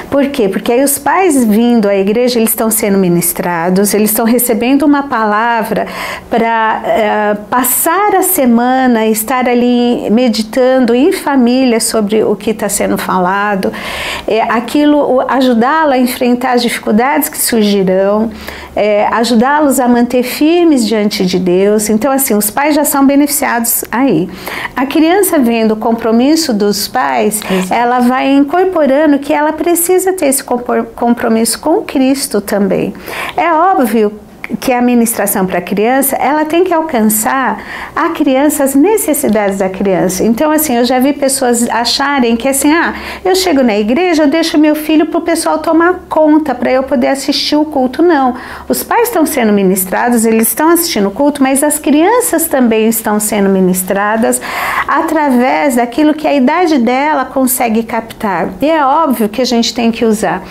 Por quê? Porque aí os pais vindo à igreja, eles estão sendo ministrados, eles estão recebendo uma palavra para passar a semana, estar ali meditando em família sobre o que está sendo falado, aquilo ajudá-lo a enfrentar as dificuldades que surgirão, ajudá-los a manter firmes diante de Deus. Então assim, os pais já são beneficiados aí. A criança vendo o compromisso dos pais, ela vai incorporando que ela precisa ter esse compromisso com Cristo também. É óbvio que a ministração para a criança, ela tem que alcançar a criança, as necessidades da criança. Então, assim, eu já vi pessoas acharem que assim, eu chego na igreja, eu deixo meu filho para o pessoal tomar conta, para eu poder assistir o culto. Não, os pais estão sendo ministrados, eles estão assistindo o culto, mas as crianças também estão sendo ministradas através daquilo que a idade dela consegue captar. E é óbvio que a gente tem que usar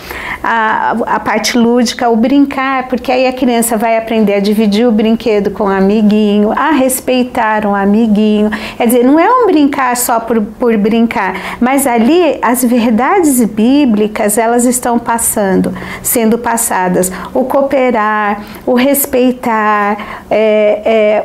a parte lúdica, o brincar, porque aí a criança vai aprender a dividir o brinquedo com o amiguinho, a respeitar um amiguinho. Quer dizer, não é um brincar só por brincar, mas ali as verdades bíblicas, elas estão sendo passadas. O cooperar, o respeitar,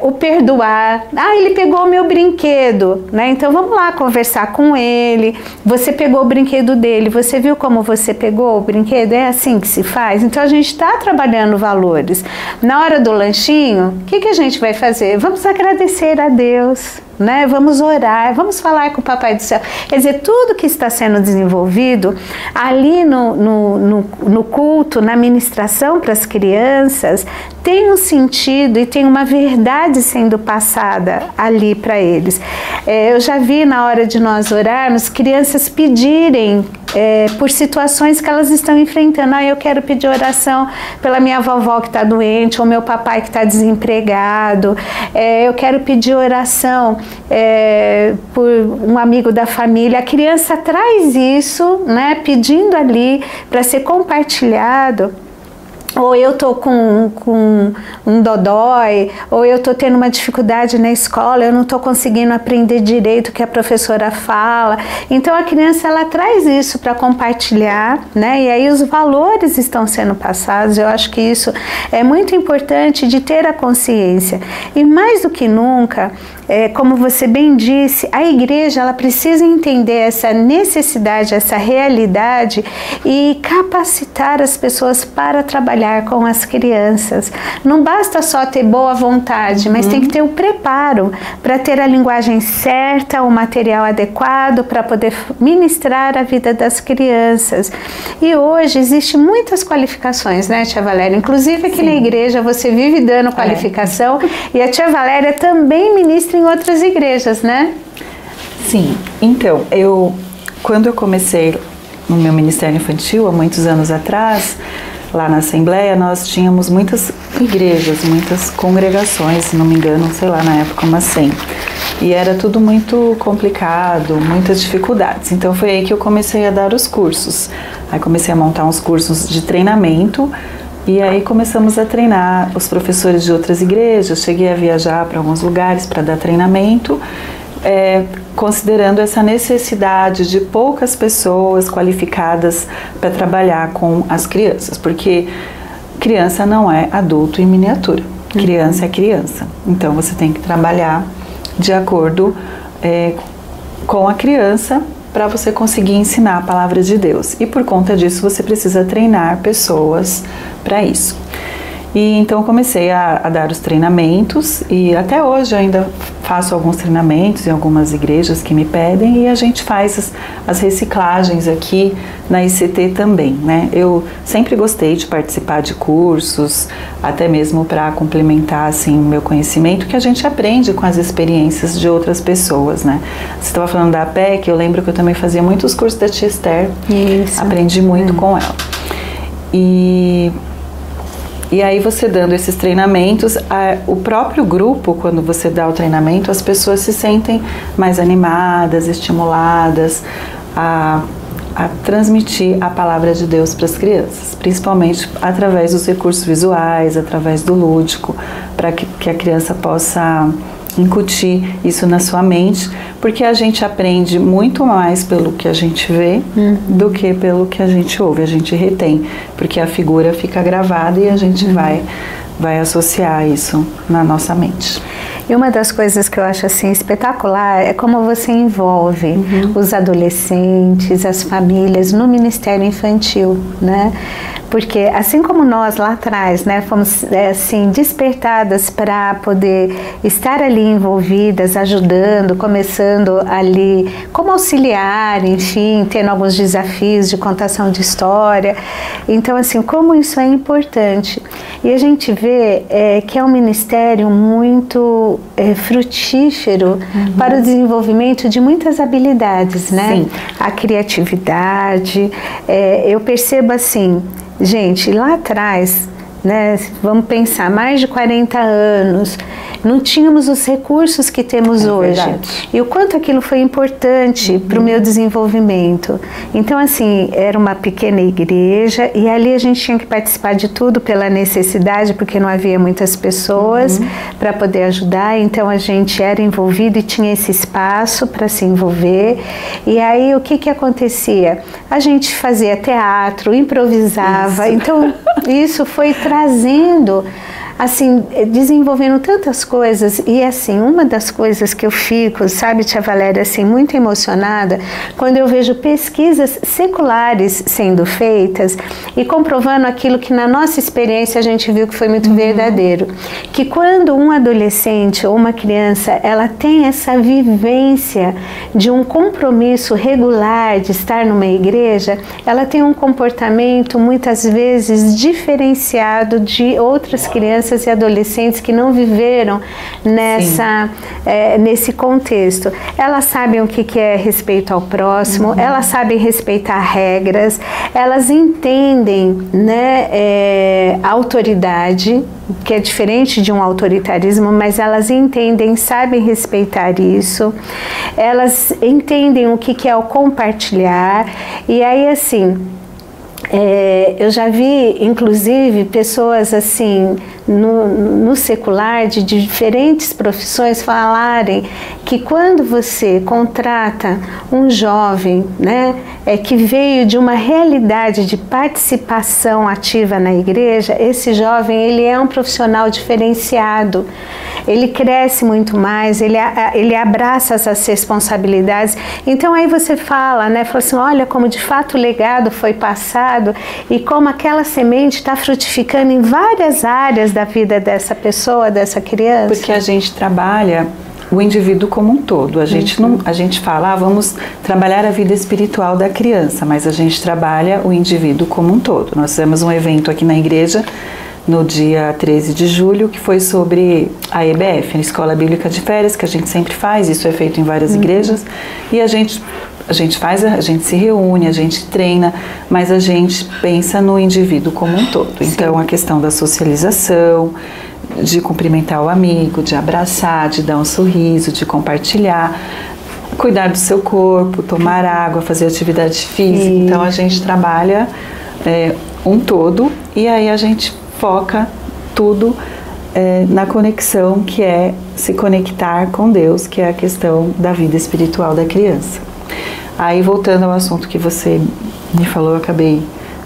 o perdoar. Ele pegou o meu brinquedo, né? Então vamos lá conversar com ele. Você pegou o brinquedo dele, você viu como você pegou o brinquedo? É assim que se faz? Então a gente está trabalhando valores. Na hora do lanchinho, o que a gente vai fazer? Vamos agradecer a Deus, né? Vamos orar, vamos falar com o Papai do Céu. Quer dizer, tudo que está sendo desenvolvido ali no culto, na ministração para as crianças, tem um sentido e tem uma verdade sendo passada ali para eles. Eu já vi na hora de nós orarmos, crianças pedirem por situações que elas estão enfrentando. Eu quero pedir oração pela minha vovó que está doente, ou meu papai que está desempregado. Eu quero pedir oração por um amigo da família. A criança traz isso, né, pedindo ali para ser compartilhado. ou eu tô com um dodói, ou eu tô tendo uma dificuldade na escola, eu não tô conseguindo aprender direito o que a professora fala. Então a criança, ela traz isso para compartilhar, né? E aí os valores estão sendo passados. Eu acho que isso é muito importante de ter a consciência. E mais do que nunca, como você bem disse, a igreja, ela precisa entender essa necessidade, essa realidade e capacitar as pessoas para trabalhar com as crianças. Não basta só ter boa vontade, mas tem que ter o preparo para ter a linguagem certa, o material adequado para poder ministrar a vida das crianças. E hoje existem muitas qualificações, né, tia Valéria? Inclusive aqui na igreja você vive dando qualificação e a tia Valéria também ministra em outras igrejas, né? Sim, então, quando eu comecei no meu ministério infantil, há muitos anos atrás, lá na Assembleia, nós tínhamos muitas igrejas, muitas congregações, se não me engano, sei lá, na época umas 100. E era tudo muito complicado, muitas dificuldades. Então foi aí que eu comecei a dar os cursos. Aí comecei a montar uns cursos de treinamento e aí começamos a treinar os professores de outras igrejas. Cheguei a viajar para alguns lugares para dar treinamento, considerando essa necessidade de poucas pessoas qualificadas para trabalhar com as crianças, porque criança não é adulto em miniatura, criança é criança, então você tem que trabalhar de acordo com a criança para você conseguir ensinar a palavra de Deus, e por conta disso você precisa treinar pessoas para isso. E então comecei a dar os treinamentos e até hoje eu ainda faço alguns treinamentos em algumas igrejas que me pedem e a gente faz as reciclagens aqui na ICT também, né? Eu sempre gostei de participar de cursos, até mesmo para complementar assim o meu conhecimento, que a gente aprende com as experiências de outras pessoas, né? Você estava falando da APEC, eu lembro que eu também fazia muitos cursos da tia Esther, aprendi muito com ela. E aí você dando esses treinamentos, o próprio grupo, quando você dá o treinamento, as pessoas se sentem mais animadas, estimuladas a transmitir a palavra de Deus para as crianças, principalmente através dos recursos visuais, através do lúdico, para que a criança possa incutir isso na sua mente, porque a gente aprende muito mais pelo que a gente vê do que pelo que a gente ouve, a gente retém, porque a figura fica gravada e a gente vai associar isso na nossa mente. E uma das coisas que eu acho assim espetacular é como você envolve os adolescentes, as famílias no Ministério Infantil, né? Porque assim como nós lá atrás, né, fomos assim despertadas para poder estar ali envolvidas, ajudando, começando ali como auxiliar, enfim, tendo alguns desafios de contação de história. Então, assim, como isso é importante. E a gente vê que é um ministério muito frutífero para o desenvolvimento de muitas habilidades, né? Sim. A criatividade, eu percebo assim, gente, lá atrás, né, vamos pensar, mais de 40 anos, não tínhamos os recursos que temos hoje. Verdade. E o quanto aquilo foi importante para o meu desenvolvimento. Então, assim, era uma pequena igreja e ali a gente tinha que participar de tudo pela necessidade, porque não havia muitas pessoas para poder ajudar. Então, a gente era envolvido e tinha esse espaço para se envolver. E aí, o que acontecia? A gente fazia teatro, improvisava. Então, isso foi trazendo, assim, desenvolvendo tantas coisas. E assim, uma das coisas que eu fico, sabe, tia Valéria, assim, muito emocionada, quando eu vejo pesquisas seculares sendo feitas e comprovando aquilo que na nossa experiência a gente viu que foi muito verdadeiro, que quando um adolescente ou uma criança, ela tem essa vivência de um compromisso regular de estar numa igreja, ela tem um comportamento muitas vezes diferenciado de outras crianças e adolescentes que não viveram nesse contexto. Elas sabem o que é respeito ao próximo, elas sabem respeitar regras, elas entendem, né, a autoridade, que é diferente de um autoritarismo, mas elas entendem, sabem respeitar isso, elas entendem o que é o compartilhar, e aí assim, Eu já vi, inclusive, pessoas assim, no secular, de diferentes profissões, falarem que quando você contrata um jovem, né, que veio de uma realidade de participação ativa na igreja, esse jovem, ele é um profissional diferenciado, ele cresce muito mais, ele abraça essas responsabilidades. Então aí você fala, né, fala assim, olha como de fato o legado foi passado e como aquela semente está frutificando em várias áreas da vida dessa pessoa, dessa criança. Porque a gente trabalha o indivíduo como um todo. A gente fala, vamos trabalhar a vida espiritual da criança, mas a gente trabalha o indivíduo como um todo. Nós fizemos um evento aqui na igreja no dia 13 de julho, que foi sobre a EBF, a Escola Bíblica de Férias, que a gente sempre faz, isso é feito em várias igrejas, e a gente se reúne, a gente treina, mas a gente pensa no indivíduo como um todo. Então, a questão da socialização, de cumprimentar o amigo, de abraçar, de dar um sorriso, de compartilhar, cuidar do seu corpo, tomar água, fazer atividade física. Então, a gente trabalha um todo e aí a gente foca tudo na conexão, que é se conectar com Deus, que é a questão da vida espiritual da criança. Aí, voltando ao assunto que você me falou, eu acabei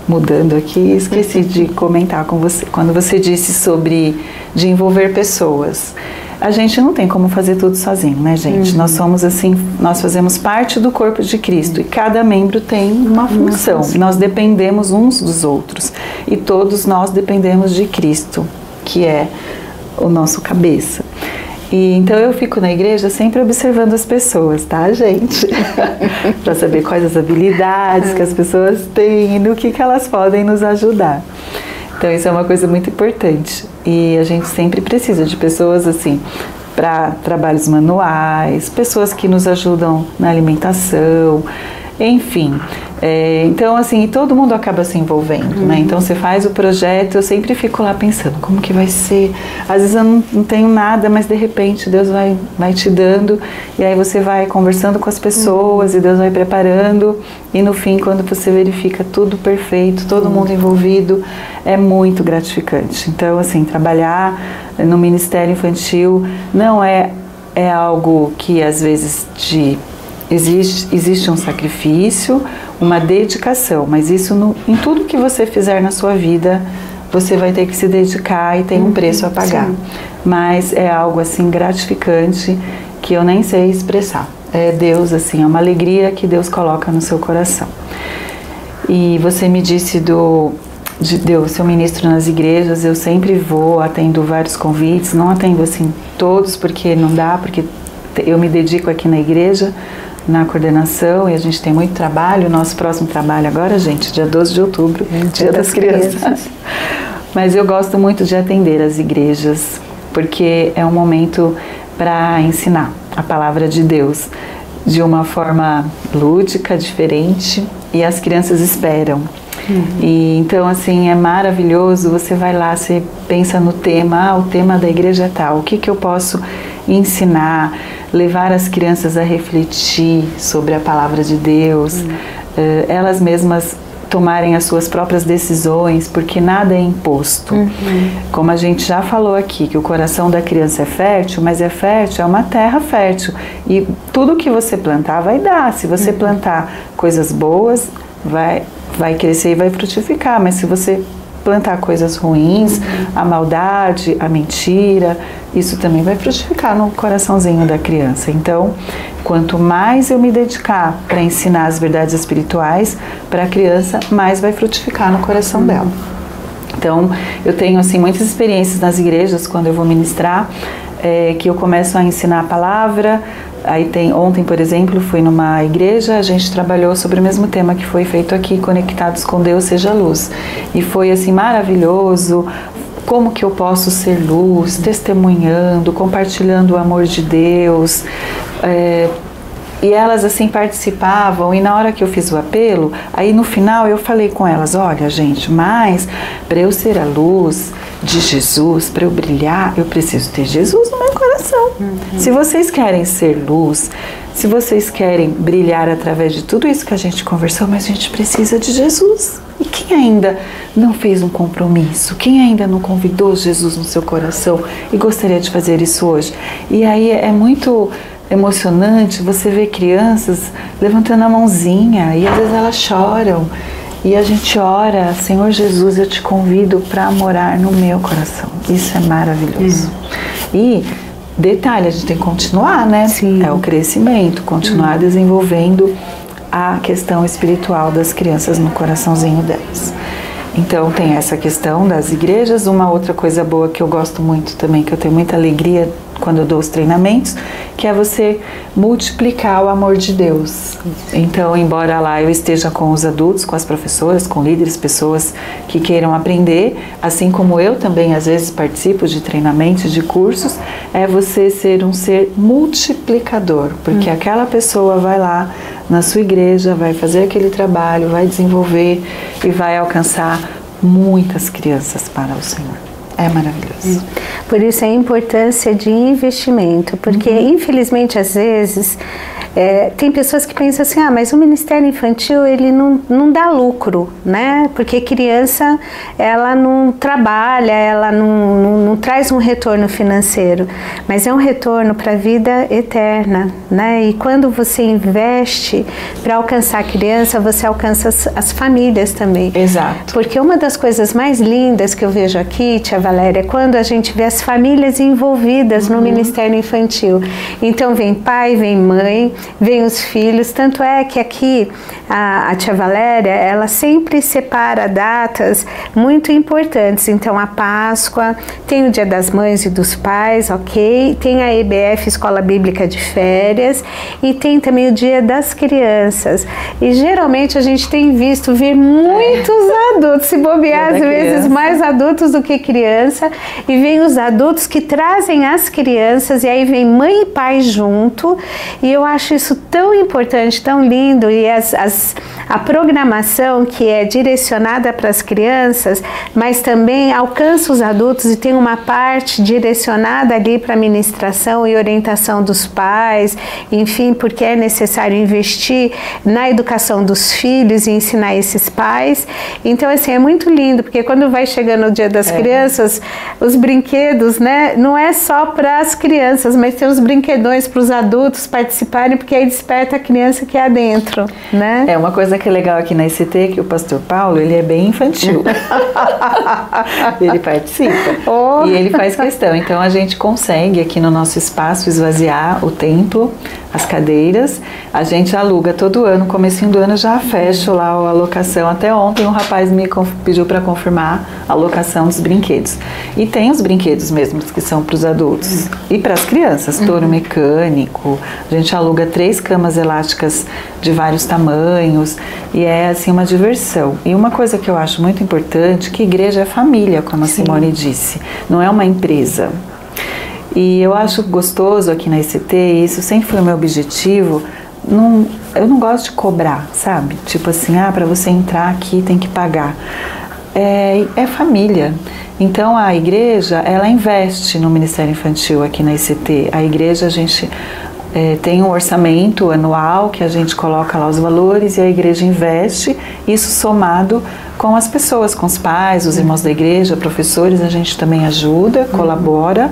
mudando aqui, esqueci de comentar com você. Quando você disse sobre de envolver pessoas, a gente não tem como fazer tudo sozinho, né, gente? Nós somos assim, nós fazemos parte do corpo de Cristo e cada membro tem uma função. Nós dependemos uns dos outros e todos nós dependemos de Cristo, que é o nosso cabeça. E então eu fico na igreja sempre observando as pessoas, tá, gente? Para saber quais as habilidades que as pessoas têm e no que elas podem nos ajudar. Então isso é uma coisa muito importante. E a gente sempre precisa de pessoas assim, para trabalhos manuais, pessoas que nos ajudam na alimentação, enfim. Então, assim, todo mundo acaba se envolvendo, né? Então, você faz o projeto, eu sempre fico lá pensando, como que vai ser? Às vezes eu não tenho nada, mas de repente Deus vai te dando, e aí você vai conversando com as pessoas, e Deus vai preparando, e no fim, quando você verifica tudo perfeito, todo mundo envolvido, é muito gratificante. Então, assim, trabalhar no Ministério Infantil não é algo que, às vezes, existe um sacrifício, uma dedicação, mas isso em tudo que você fizer na sua vida, você vai ter que se dedicar e tem um preço a pagar. Sim. Mas é algo assim gratificante que eu nem sei expressar. É Deus, assim, é uma alegria que Deus coloca no seu coração. E você me disse de eu ser ministro nas igrejas, eu sempre vou, atendo vários convites, não atendo assim todos porque não dá, porque eu me dedico aqui na igreja, na coordenação, e a gente tem muito trabalho. O nosso próximo trabalho agora, gente, dia 12 de outubro, Dia das Crianças. Mas eu gosto muito de atender as igrejas, porque é um momento para ensinar a palavra de Deus de uma forma lúdica, diferente, e as crianças esperam. E então, assim, é maravilhoso, você vai lá, você pensa no tema, o tema da igreja é tal, o que eu posso ensinar, levar as crianças a refletir sobre a palavra de Deus, elas mesmas tomarem as suas próprias decisões, porque nada é imposto. Como a gente já falou aqui, que o coração da criança é fértil, mas é uma terra fértil, e tudo que você plantar vai dar. Se você plantar coisas boas, vai crescer e vai frutificar, mas se você plantar coisas ruins, a maldade, a mentira, isso também vai frutificar no coraçãozinho da criança. Então, quanto mais eu me dedicar para ensinar as verdades espirituais para a criança, mais vai frutificar no coração dela. Então, eu tenho assim muitas experiências nas igrejas quando eu vou ministrar, que eu começo a ensinar a palavra. Aí ontem, por exemplo, fui numa igreja, a gente trabalhou sobre o mesmo tema que foi feito aqui, Conectados com Deus, Seja Luz. E foi assim maravilhoso, como que eu posso ser luz, testemunhando, compartilhando o amor de Deus. E elas assim participavam, e na hora que eu fiz o apelo, aí no final eu falei com elas, olha gente, mas para eu ser a luz, de Jesus, para eu brilhar, eu preciso ter Jesus no meu coração. Se vocês querem ser luz, se vocês querem brilhar através de tudo isso que a gente conversou, mas a gente precisa de Jesus. E quem ainda não fez um compromisso? Quem ainda não convidou Jesus no seu coração e gostaria de fazer isso hoje? E aí é muito emocionante você ver crianças levantando a mãozinha e às vezes elas choram. E a gente ora, Senhor Jesus, eu te convido para morar no meu coração. Isso é maravilhoso. E detalhe, a gente tem que continuar, né? Sim. É o crescimento, continuar desenvolvendo a questão espiritual das crianças no coraçãozinho delas. Então tem essa questão das igrejas. Uma outra coisa boa que eu gosto muito também, que eu tenho muita alegria quando eu dou os treinamentos, que é você multiplicar o amor de Deus. Então, embora lá eu esteja com os adultos, com as professoras, com líderes, pessoas que queiram aprender, assim como eu também às vezes participo de treinamentos, de cursos, é você ser um ser multiplicador, porque aquela pessoa vai lá na sua igreja, vai fazer aquele trabalho, vai desenvolver e vai alcançar muitas crianças para o Senhor. É maravilhoso. Por isso a importância de investimento, porque infelizmente às vezes tem pessoas que pensam assim, mas o Ministério Infantil ele não dá lucro, né? Porque criança ela não trabalha, ela não traz um retorno financeiro, mas é um retorno para a vida eterna, né? E quando você investe para alcançar a criança, você alcança as famílias também. Exato. Porque uma das coisas mais lindas que eu vejo aqui, tia Valéria, é quando a gente vê as famílias envolvidas no Ministério Infantil. Então vem pai, vem mãe, vem os filhos, tanto é que aqui a tia Valéria, ela sempre separa datas muito importantes. Então a Páscoa, tem o Dia das Mães e dos Pais, ok? Tem a EBF, Escola Bíblica de Férias, e tem também o Dia das Crianças. E geralmente a gente tem visto vir muitos adultos, se bobear às vezes mais adultos do que criança, e vem os adultos que trazem as crianças, e aí vem mãe e pai junto, e eu acho isso tão importante, tão lindo, e a programação que é direcionada para as crianças, mas também alcança os adultos e tem uma parte direcionada ali para a ministração e orientação dos pais, enfim, porque é necessário investir na educação dos filhos e ensinar esses pais. Então, assim, é muito lindo, porque quando vai chegando o Dia das Crianças, os brinquedos, né, não é só para as crianças, mas tem os brinquedões para os adultos participarem, porque aí desperta a criança que é adentro, né? É uma coisa que é legal aqui na ICT, que o pastor Paulo, ele é bem infantil. Ele participa. E ele faz questão. Então a gente consegue aqui no nosso espaço esvaziar o templo, as cadeiras. A gente aluga todo ano, comecinho do ano já fecho lá a alocação. Até ontem um rapaz me pediu para confirmar a alocação dos brinquedos. E tem os brinquedos mesmo que são para os adultos e para as crianças, touro mecânico. A gente aluga 3 camas elásticas de vários tamanhos e é assim uma diversão. E uma coisa que eu acho muito importante, que igreja é família, como a Simone disse, não é uma empresa. E eu acho gostoso aqui na ICT, e isso sempre foi o meu objetivo, eu não gosto de cobrar, sabe? Tipo assim, para você entrar aqui tem que pagar. É família. Então a igreja, ela investe no Ministério Infantil aqui na ICT. A igreja, a gente tem um orçamento anual que a gente coloca lá os valores e a igreja investe, isso somado com as pessoas, com os pais, os irmãos da igreja, professores, a gente também ajuda, colabora,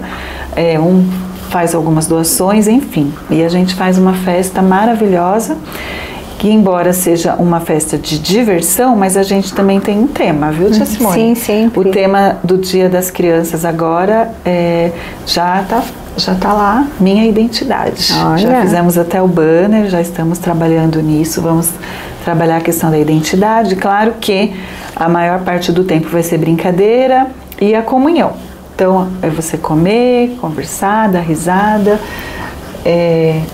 faz algumas doações, enfim. E a gente faz uma festa maravilhosa, que embora seja uma festa de diversão, mas a gente também tem um tema, viu, tia Simone? Sim, sempre. O tema do Dia das Crianças agora já tá lá, minha identidade. Olha. Já fizemos até o banner, já estamos trabalhando nisso, vamos trabalhar a questão da identidade. Claro que a maior parte do tempo vai ser brincadeira e a comunhão. Então, é você comer, conversar, dar risada,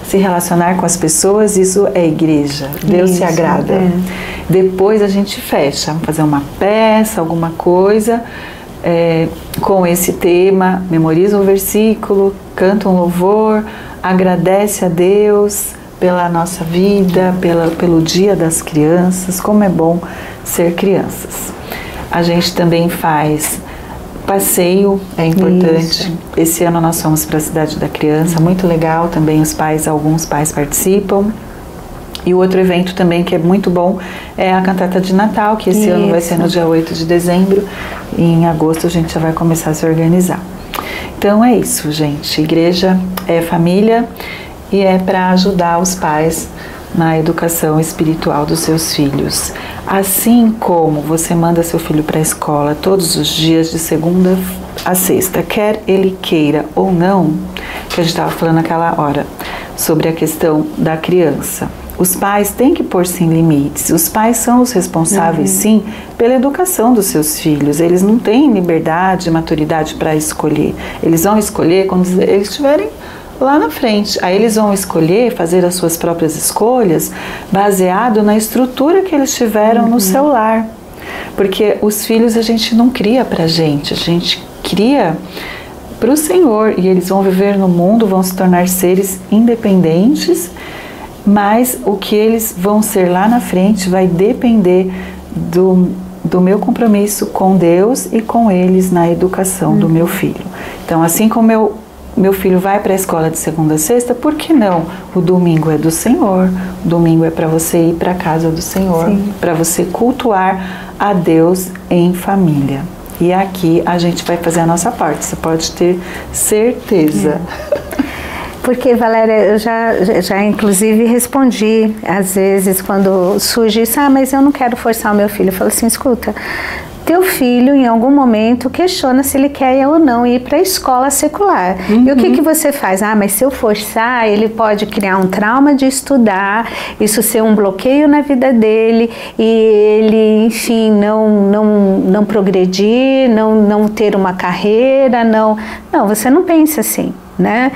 se relacionar com as pessoas, isso é igreja. Deus se agrada. Depois a gente fecha, vamos fazer uma peça, alguma coisa com esse tema, memoriza um versículo, canta um louvor, agradece a Deus pela nossa vida, pelo Dia das Crianças, como é bom ser crianças. A gente também faz Passeio é importante. Isso. Esse ano nós fomos para a Cidade da Criança, muito legal também, alguns pais participam. E o outro evento também que é muito bom é a cantata de Natal, que esse ano vai ser no dia 8 de dezembro, e em agosto a gente já vai começar a se organizar. Então é isso, gente. Igreja é família e é para ajudar os pais na educação espiritual dos seus filhos. Assim como você manda seu filho para a escola todos os dias, de segunda a sexta, quer ele queira ou não, que a gente estava falando naquela hora, sobre a questão da criança. Os pais têm que pôr sim limites. Os pais são os responsáveis, sim, pela educação dos seus filhos. Eles não têm liberdade, maturidade para escolher. Eles vão escolher quando eles estiverem lá na frente. Aí eles vão escolher, fazer as suas próprias escolhas, baseado na estrutura que eles tiveram no seu lar. Porque os filhos a gente não cria pra gente, a gente cria para o Senhor. E eles vão viver no mundo, vão se tornar seres independentes, mas o que eles vão ser lá na frente vai depender do meu compromisso com Deus e com eles na educação do meu filho. Então, assim como meu filho vai para a escola de segunda a sexta, por que não? O domingo é do Senhor, o domingo é para você ir para a casa do Senhor, para você cultuar a Deus em família. E aqui a gente vai fazer a nossa parte, você pode ter certeza. Porque, Valéria, eu já inclusive respondi, às vezes, quando surge isso, mas eu não quero forçar o meu filho. Eu falo assim, escuta, teu filho, em algum momento, questiona se ele quer ou não ir para a escola secular. E o que você faz? Mas se eu forçar, ele pode criar um trauma de estudar, isso ser um bloqueio na vida dele, e ele, enfim, não progredir, não ter uma carreira, não, você não pensa assim. Né?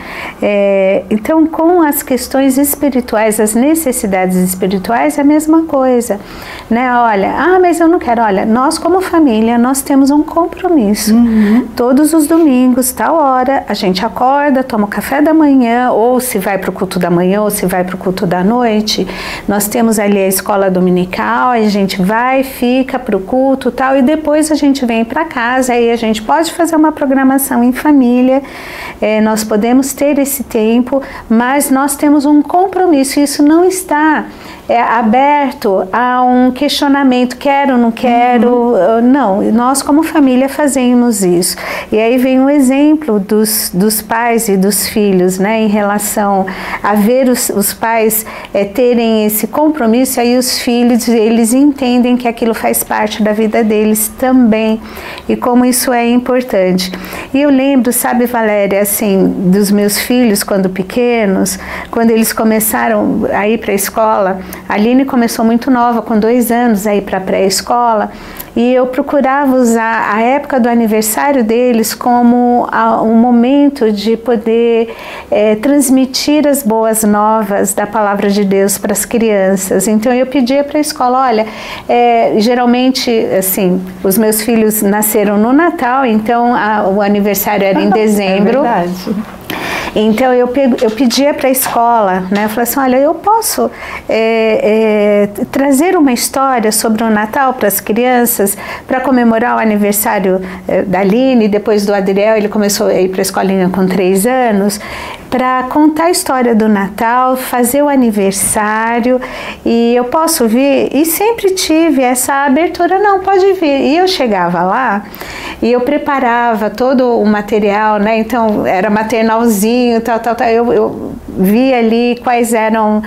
Então, com as questões espirituais, as necessidades espirituais, é a mesma coisa, né? Olha, mas eu não quero. Olha, nós como família, nós temos um compromisso. Todos os domingos, tal hora, a gente acorda, toma o café da manhã, ou se vai para o culto da manhã, ou se vai para o culto da noite. Nós temos ali a escola dominical, aí a gente vai, fica para o culto, tal, e depois a gente vem para casa, aí a gente pode fazer uma programação em família. Nós podemos ter esse tempo, mas nós temos um compromisso. Isso não está aberto a um questionamento, quero, não quero, não, nós como família fazemos isso. E aí vem um exemplo dos pais e dos filhos, né, em relação a ver os pais terem esse compromisso, aí os filhos, eles entendem que aquilo faz parte da vida deles também, e como isso é importante. E eu lembro, sabe, Valéria, assim, dos meus filhos quando pequenos, quando eles começaram a ir para a escola. A Aline começou muito nova, com 2 anos, a ir para a pré-escola, e eu procurava usar a época do aniversário deles como um momento de poder transmitir as boas novas da palavra de Deus para as crianças. Então eu pedia para a escola, olha, geralmente, assim, os meus filhos nasceram no Natal, então o aniversário era em dezembro. É verdade. Então eu pedia para a escola, né? Eu falei assim, olha, eu posso trazer uma história sobre o Natal para as crianças, para comemorar o aniversário da Aline, depois do Adriel, ele começou a ir para a escolinha com 3 anos, para contar a história do Natal, fazer o aniversário, e eu posso vir? E sempre tive essa abertura, não, pode vir. E eu chegava lá e eu preparava todo o material, né? Então era maternalzinho, tal. Eu vi ali quais eram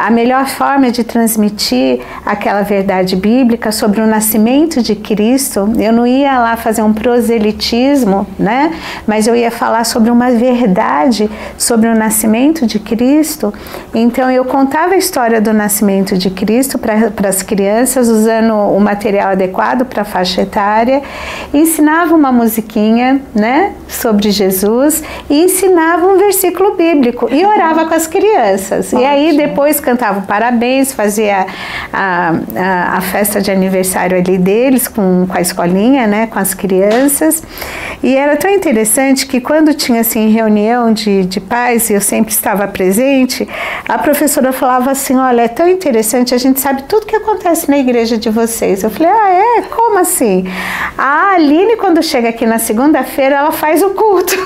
a melhor forma de transmitir aquela verdade bíblica sobre o nascimento de Cristo. Eu não ia lá fazer um proselitismo, né? Mas eu ia falar sobre uma verdade sobre o nascimento de Cristo. Então eu contava a história do nascimento de Cristo para as crianças, usando o material adequado para a faixa etária, ensinava uma musiquinha, né, sobre Jesus, e ensinava um versículo bíblico e orava orava com as crianças. E aí depois cantava parabéns, fazia a festa de aniversário ali deles com a escolinha, né, com as crianças. E era tão interessante que quando tinha assim reunião de pais, e eu sempre estava presente, a professora falava assim, olha, é tão interessante, a gente sabe tudo que acontece na igreja de vocês. Eu falei, como assim? A Aline, quando chega aqui na segunda-feira, ela faz o culto.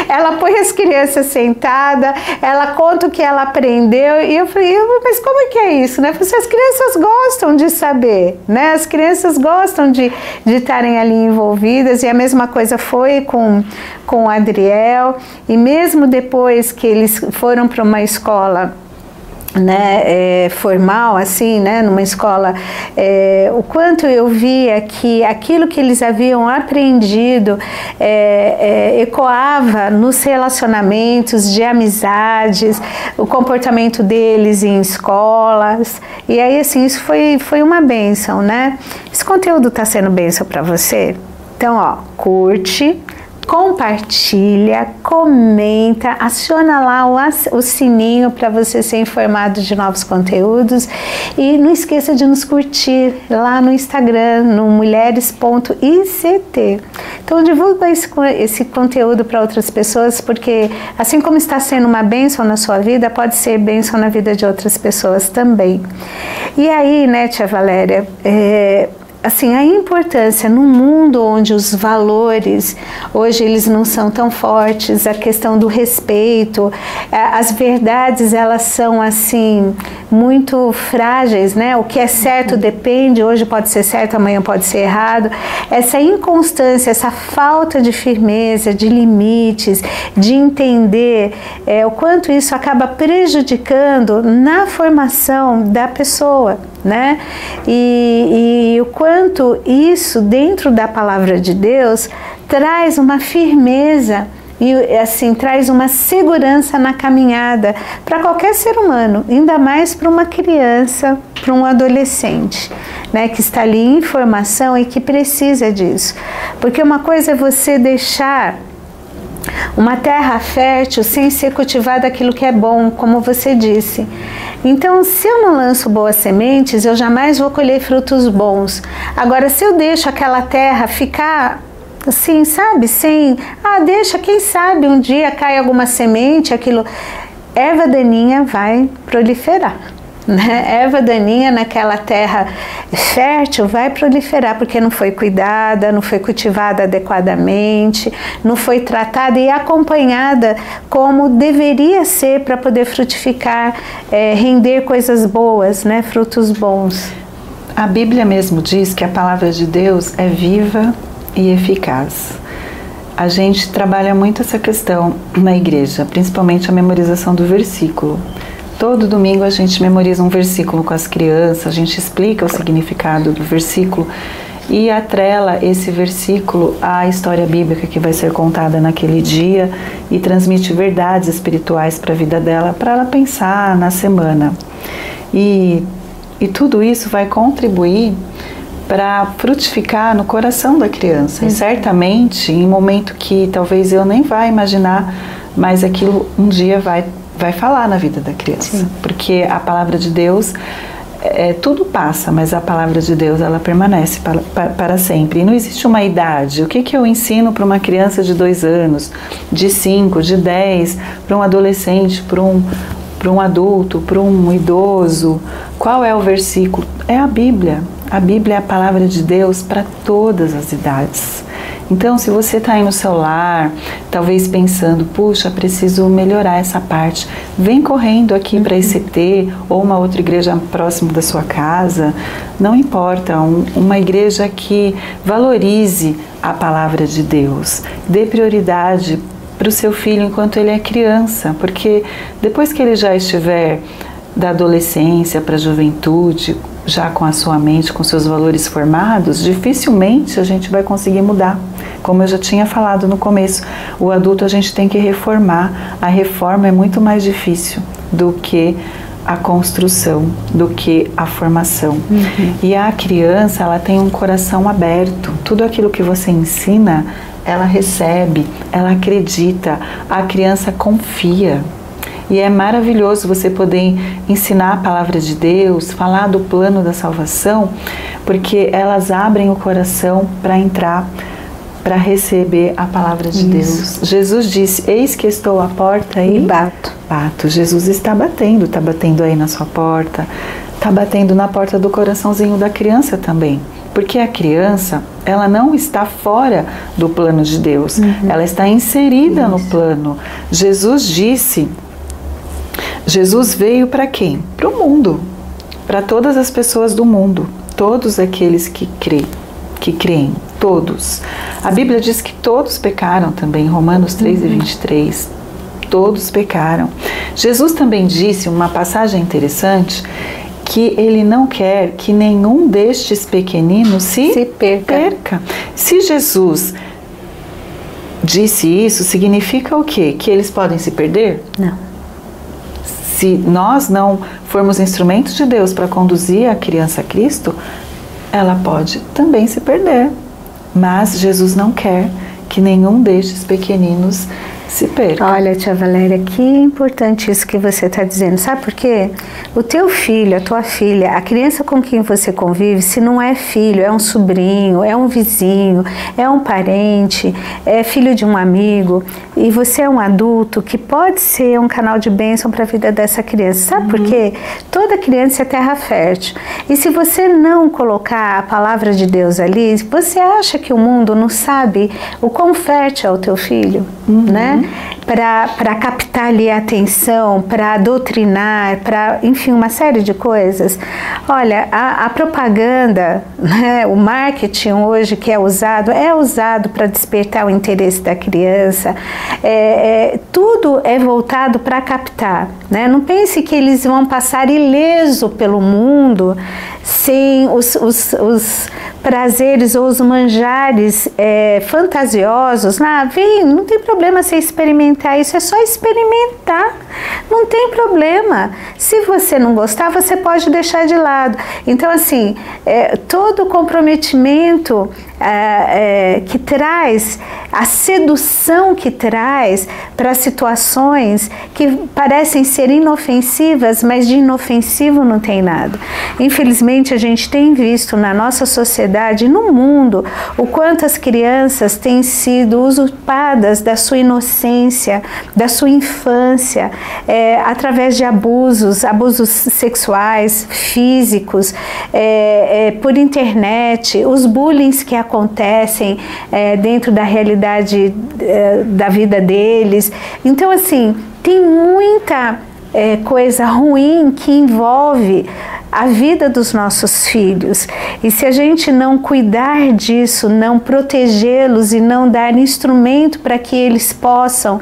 Ela põe as crianças sentadas, ela conta o que ela aprendeu, e eu falei, mas como é que é isso, né? Eu falei, as crianças gostam de saber, né? As crianças gostam de estarem ali envolvidas, e a mesma coisa foi com o Adriel, e mesmo depois que eles foram para uma escola, né, formal, assim, né, numa escola, o quanto eu via que aquilo que eles haviam aprendido ecoava nos relacionamentos de amizades, o comportamento deles em escolas, e aí assim, isso foi uma bênção, né? Esse conteúdo está sendo bênção para você? Então, ó, curte, compartilha, comenta, aciona lá o sininho para você ser informado de novos conteúdos, e não esqueça de nos curtir lá no Instagram, no mulheres.ict. Então divulga esse conteúdo para outras pessoas, porque assim como está sendo uma bênção na sua vida, pode ser bênção na vida de outras pessoas também. E aí, né, tia Valéria, assim, a importância no mundo onde os valores hoje eles não são tão fortes, a questão do respeito, as verdades elas são assim muito frágeis, né? O que é certo depende, hoje pode ser certo, amanhã pode ser errado. Essa inconstância, essa falta de firmeza, de limites, de entender o quanto isso acaba prejudicando na formação da pessoa, né? E o quanto isso dentro da palavra de Deus traz uma firmeza e assim traz uma segurança na caminhada para qualquer ser humano, ainda mais para uma criança, para um adolescente, né, que está ali em formação e que precisa disso. Porque uma coisa é você deixar uma terra fértil sem ser cultivada aquilo que é bom, como você disse. Então, se eu não lanço boas sementes, eu jamais vou colher frutos bons. Agora, se eu deixo aquela terra ficar assim, sabe, sem, deixa, quem sabe um dia cai alguma semente, aquilo, erva daninha vai proliferar. Né? Erva daninha naquela terra fértil vai proliferar porque não foi cuidada, não foi cultivada adequadamente, não foi tratada e acompanhada como deveria ser para poder frutificar, render coisas boas, né? Frutos bons. A Bíblia mesmo diz que a palavra de Deus é viva e eficaz. A gente trabalha muito essa questão na igreja, principalmente a memorização do versículo. Todo domingo a gente memoriza um versículo com as crianças, a gente explica o significado do versículo e atrela esse versículo à história bíblica que vai ser contada naquele dia e transmite verdades espirituais para a vida dela, para ela pensar na semana. E tudo isso vai contribuir para frutificar no coração da criança. E certamente, em um momento que talvez eu nem vá imaginar, mas aquilo um dia vai falar na vida da criança. Sim. Porque a palavra de Deus, tudo passa, mas a palavra de Deus ela permanece para sempre. E não existe uma idade. O que eu ensino para uma criança de 2 anos, de 5, de 10, para um adolescente, para um adulto, para um idoso? Qual é o versículo? É a Bíblia. A Bíblia é a palavra de Deus para todas as idades. Então, se você está aí no seu lar, talvez pensando, puxa, preciso melhorar essa parte, vem correndo aqui para a ICT ou uma outra igreja próximo da sua casa, não importa, uma igreja que valorize a palavra de Deus, dê prioridade para o seu filho enquanto ele é criança, porque depois que ele já estiver da adolescência para a juventude, já com a sua mente, com seus valores formados, dificilmente a gente vai conseguir mudar. Como eu já tinha falado no começo, o adulto a gente tem que reformar. A reforma é muito mais difícil do que a construção, do que a formação. E a criança, ela tem um coração aberto. Tudo aquilo que você ensina, ela recebe, ela acredita, a criança confia. E é maravilhoso você poder ensinar a palavra de Deus, falar do plano da salvação, porque elas abrem o coração para entrar, para receber a palavra de Deus. Jesus disse: eis que estou à porta e bato. Jesus está batendo aí na sua porta, está batendo na porta do coraçãozinho da criança também. Porque a criança, ela não está fora do plano de Deus, ela está inserida no plano. Jesus veio para quem? Para o mundo, para todas as pessoas do mundo, todos aqueles que creem, todos. A Bíblia diz que todos pecaram também, Romanos 3:23, todos pecaram. Jesus também disse, uma passagem interessante, que ele não quer que nenhum destes pequeninos se perca. Se Jesus disse isso, significa o quê? Que eles podem se perder? Não. Se nós não formos instrumentos de Deus para conduzir a criança a Cristo, ela pode também se perder. Mas Jesus não quer que nenhum destes pequeninos se perca. Olha, tia Valéria, que importante isso que você está dizendo. Sabe por quê? O teu filho, a tua filha, a criança com quem você convive, se não é filho, é um sobrinho, é um vizinho, é um parente, é filho de um amigo, e você é um adulto que pode ser um canal de bênção para a vida dessa criança. Sabe por quê? Toda criança é terra fértil. E se você não colocar a palavra de Deus ali, você acha que o mundo não sabe o quão fértil é o teu filho, né? Para captar ali a atenção, para doutrinar, para, enfim, uma série de coisas. Olha, a propaganda, né, o marketing hoje que é usado para despertar o interesse da criança. Tudo é voltado para captar, né? Não pense que eles vão passar ileso pelo mundo sem os prazeres ou os manjares fantasiosos. Não tem problema você experimentar isso, é só experimentar, não tem problema. Se você não gostar, você pode deixar de lado. Então, assim, todo o comprometimento que traz, a sedução que traz para situações que parecem ser inofensivas, mas de inofensivo não tem nada. Infelizmente, a gente tem visto na nossa sociedade, no mundo, o quanto as crianças têm sido usurpadas da sua inocência, da sua infância, através de abusos sexuais, físicos, por internet, os bullying que acontecem dentro da realidade da vida deles. Então, assim, tem muita coisa ruim que envolve a vida dos nossos filhos. E se a gente não cuidar disso, não protegê-los e não dar instrumento para que eles possam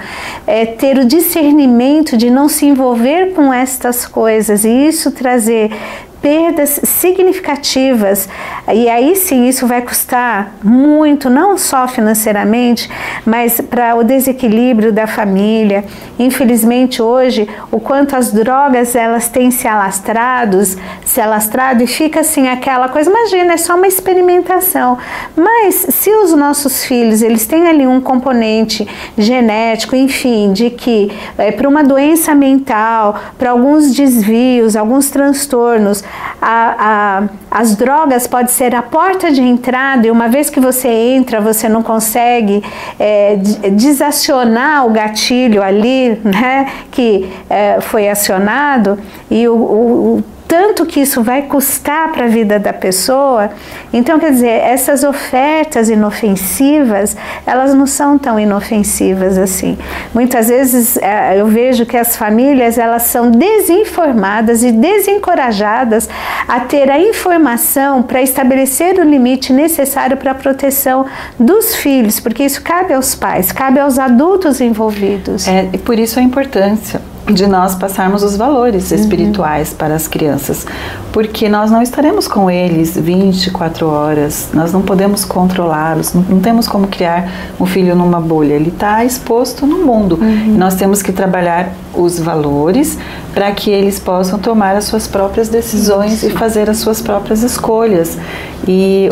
ter o discernimento de não se envolver com estas coisas e isso trazer perdas significativas, e aí sim isso vai custar muito, não só financeiramente, mas para o desequilíbrio da família. Infelizmente hoje, o quanto as drogas elas têm se alastrado e fica assim aquela coisa, imagina, é só uma experimentação, mas se os nossos filhos, eles têm ali um componente genético, enfim, de que para uma doença mental, para alguns desvios, alguns transtornos, as drogas podem ser a porta de entrada, e uma vez que você entra, você não consegue desacionar o gatilho ali, né, que foi acionado, e o tanto que isso vai custar para a vida da pessoa. Então, quer dizer, essas ofertas inofensivas, elas não são tão inofensivas assim. Muitas vezes eu vejo que as famílias, elas são desinformadas e desencorajadas a ter a informação para estabelecer o limite necessário para a proteção dos filhos, porque isso cabe aos pais, cabe aos adultos envolvidos. E por isso a importância de nós passarmos os valores espirituais para as crianças, porque nós não estaremos com eles 24 horas, nós não podemos controlá-los, não temos como criar um filho numa bolha, ele está exposto no mundo. Nós temos que trabalhar os valores para que eles possam tomar as suas próprias decisões e fazer as suas próprias escolhas. E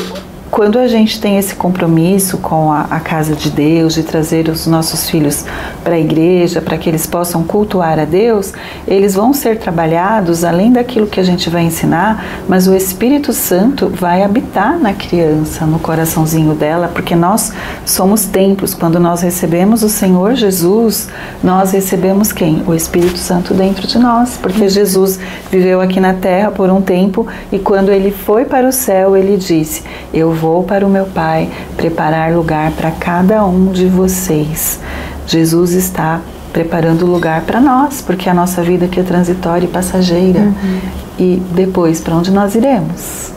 quando a gente tem esse compromisso com a casa de Deus, de trazer os nossos filhos para a igreja, para que eles possam cultuar a Deus, eles vão ser trabalhados além daquilo que a gente vai ensinar, mas o Espírito Santo vai habitar na criança, no coraçãozinho dela, porque nós somos templos. Quando nós recebemos o Senhor Jesus, nós recebemos quem? O Espírito Santo dentro de nós, porque Jesus viveu aqui na terra por um tempo e quando ele foi para o céu, ele disse: eu vou para o meu Pai preparar lugar para cada um de vocês. Jesus está preparando lugar para nós, porque a nossa vida aqui é transitória e passageira. E depois, para onde nós iremos?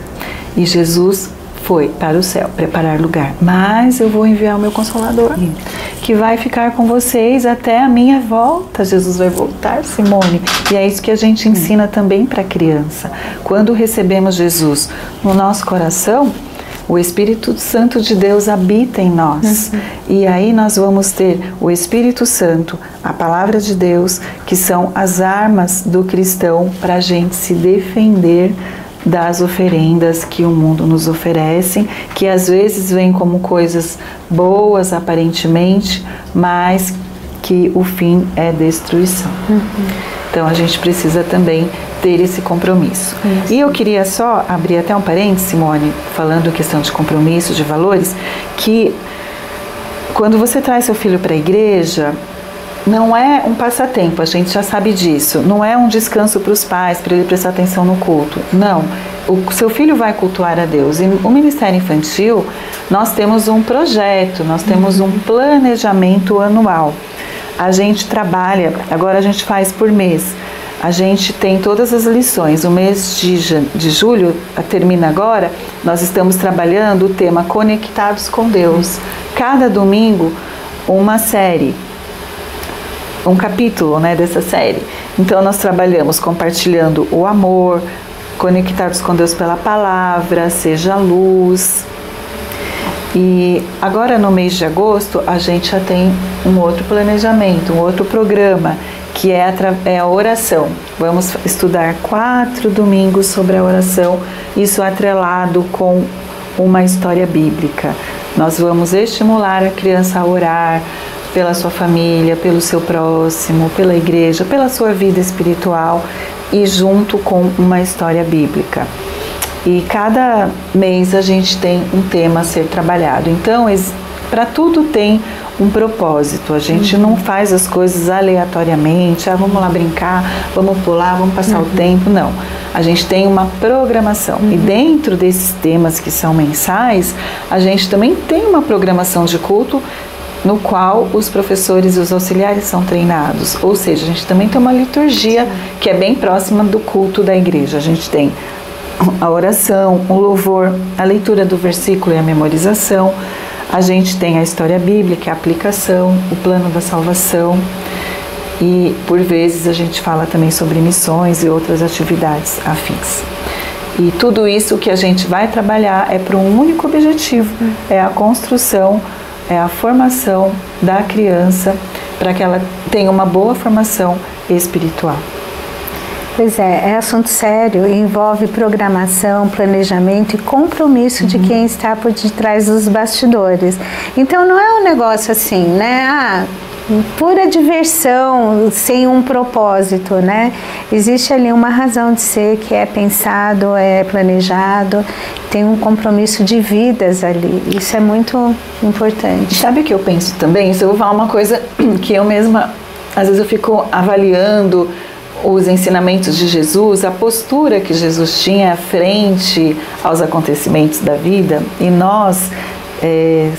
E Jesus foi para o céu preparar lugar. Mas eu vou enviar o meu Consolador, que vai ficar com vocês até a minha volta. Jesus vai voltar, Simone. E é isso que a gente ensina também para a criança. Quando recebemos Jesus no nosso coração, o Espírito Santo de Deus habita em nós. E aí nós vamos ter o Espírito Santo, a Palavra de Deus, que são as armas do cristão para a gente se defender das oferendas que o mundo nos oferece, que às vezes vêm como coisas boas aparentemente, mas que o fim é destruição. Então a gente precisa também ter esse compromisso. E eu queria só abrir até um parênteses, Simone, falando questão de compromisso, de valores, que quando você traz seu filho para a igreja, não é um passatempo, a gente já sabe disso. Não é um descanso para os pais, para ele prestar atenção no culto. Não. O seu filho vai cultuar a Deus. E o Ministério Infantil, nós temos um projeto, nós temos um planejamento anual. A gente trabalha, agora a gente faz por mês. A gente tem todas as lições. O mês de julho, termina agora, nós estamos trabalhando o tema Conectados com Deus. Cada domingo, uma série. Um capítulo, né, dessa série. Então nós trabalhamos compartilhando o amor, conectados com Deus pela palavra, seja a luz. E agora no mês de agosto a gente já tem um outro planejamento, um outro programa, que é a oração. Vamos estudar 4 domingos sobre a oração, isso atrelado com uma história bíblica. Nós vamos estimular a criança a orar pela sua família, pelo seu próximo, pela igreja, pela sua vida espiritual e junto com uma história bíblica. E cada mês a gente tem um tema a ser trabalhado. Então, para tudo tem um propósito. A gente não faz as coisas aleatoriamente, vamos lá brincar, vamos pular, vamos passar o tempo, não. A gente tem uma programação. E dentro desses temas que são mensais, a gente também tem uma programação de culto no qual os professores e os auxiliares são treinados. Ou seja, a gente também tem uma liturgia que é bem próxima do culto da igreja. A gente tem a oração, o louvor, a leitura do versículo e a memorização. A gente tem a história bíblica, a aplicação, o plano da salvação. E, por vezes, a gente fala também sobre missões e outras atividades afins. E tudo isso que a gente vai trabalhar é para um único objetivo, é a construção, é a formação da criança para que ela tenha uma boa formação espiritual. Pois é assunto sério, envolve programação, planejamento e compromisso de quem está por detrás dos bastidores. Então não é um negócio assim, né? Pura diversão, sem um propósito, né? Existe ali uma razão de ser que é pensado, é planejado, tem um compromisso de vidas ali. Isso é muito importante. Sabe o que eu penso também? Se eu vou falar uma coisa que eu mesma, às vezes eu fico avaliando os ensinamentos de Jesus, a postura que Jesus tinha frente aos acontecimentos da vida, e nós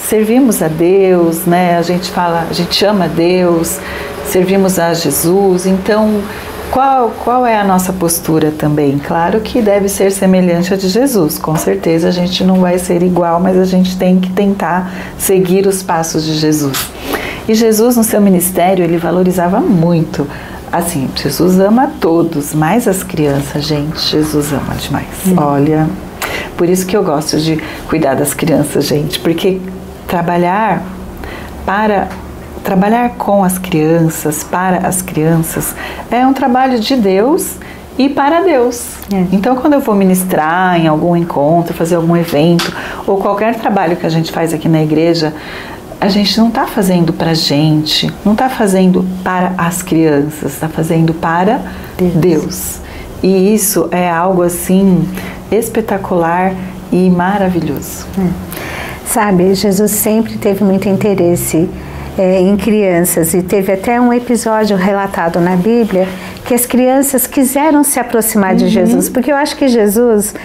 servimos a Deus, né? A gente ama a Deus, servimos a Jesus. Então, qual é a nossa postura também? Claro que deve ser semelhante à de Jesus. Com certeza a gente não vai ser igual, mas a gente tem que tentar seguir os passos de Jesus. E Jesus, no seu ministério, ele valorizava muito. Assim, Jesus ama a todos, mas as crianças, gente, Jesus ama demais. Olha, por isso que eu gosto de cuidar das crianças, gente, porque trabalhar com as crianças, para as crianças, é um trabalho de Deus e para Deus. Então, quando eu vou ministrar em algum encontro, fazer algum evento, ou qualquer trabalho que a gente faz aqui na igreja, a gente não está fazendo para a gente, não está fazendo para as crianças, está fazendo para Deus. E isso é algo assim espetacular e maravilhoso. Sabe, Jesus sempre teve muito interesse em crianças, e teve até um episódio relatado na Bíblia que as crianças quiseram se aproximar de Jesus, porque eu acho que Jesus,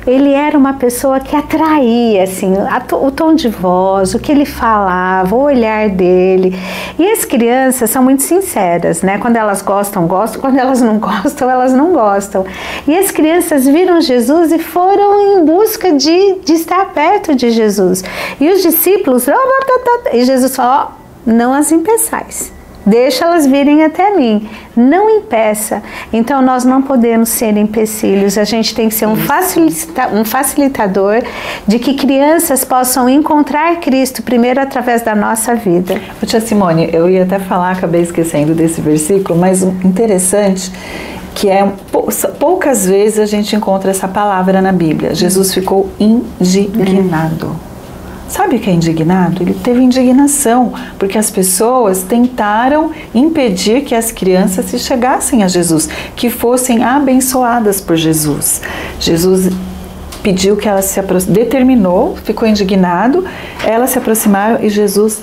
ele era uma pessoa que atraía, assim, o tom de voz, o que ele falava, o olhar dele. E as crianças são muito sinceras, né? Quando elas gostam, gostam, quando elas não gostam, elas não gostam. E as crianças viram Jesus e foram em busca de estar perto de Jesus. E os discípulos, e Jesus falou: não as impeçais, deixa elas virem até mim, não impeça. Então nós não podemos ser empecilhos, a gente tem que ser um facilitador de que crianças possam encontrar Cristo primeiro através da nossa vida. Tia Simone, eu ia até falar, acabei esquecendo desse versículo, mas interessante que poucas vezes a gente encontra essa palavra na Bíblia. Jesus ficou indignado. Sabe o que é indignado? Ele teve indignação, porque as pessoas tentaram impedir que as crianças se chegassem a Jesus, que fossem abençoadas por Jesus. Jesus pediu que elas se aproximassem, determinou, ficou indignado, elas se aproximaram e Jesus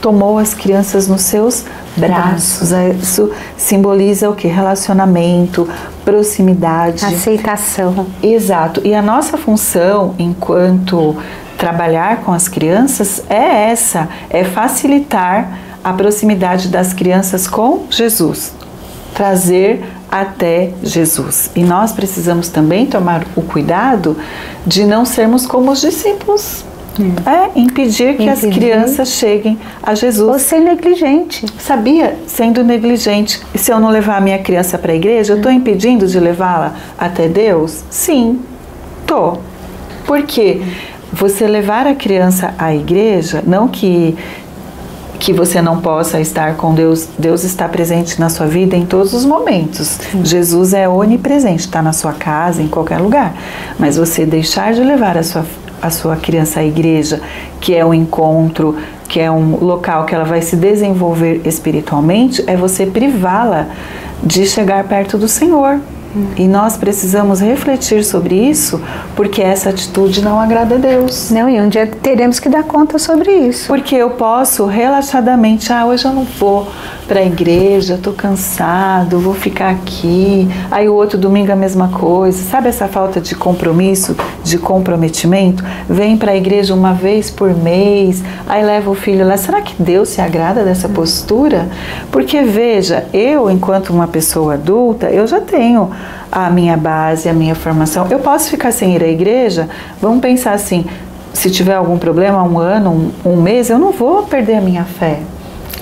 tomou as crianças nos seus braços. Isso simboliza o que? Relacionamento, proximidade. Aceitação. Exato. E a nossa função enquanto trabalhar com as crianças é essa, é facilitar a proximidade das crianças com Jesus, trazer até Jesus. E nós precisamos também tomar o cuidado de não sermos como os discípulos. Impedir que as crianças cheguem a Jesus. Ou ser negligente. Sabia? Sendo negligente. E se eu não levar a minha criança para a igreja, eu estou impedindo de levá-la até Deus? Sim, estou. Por quê? Você levar a criança à igreja, não que você não possa estar com Deus, Deus está presente na sua vida em todos os momentos. Jesus é onipresente, está na sua casa, em qualquer lugar. Mas você deixar de levar a sua criança à igreja, que é um encontro, que é um local que ela vai se desenvolver espiritualmente, é você privá-la de chegar perto do Senhor. E nós precisamos refletir sobre isso, porque essa atitude não agrada a Deus. Não, e um dia teremos que dar conta sobre isso. Porque eu posso relaxadamente, hoje eu não vou para a igreja, estou cansado, vou ficar aqui. Aí o outro domingo a mesma coisa. Sabe essa falta de compromisso, de comprometimento? Vem para a igreja uma vez por mês, aí leva o filho lá. Será que Deus se agrada dessa postura? Porque veja, eu enquanto uma pessoa adulta, eu já tenho a minha base, a minha formação. Eu posso ficar sem ir à igreja? Vamos pensar assim, se tiver algum problema, um ano, um mês, eu não vou perder a minha fé.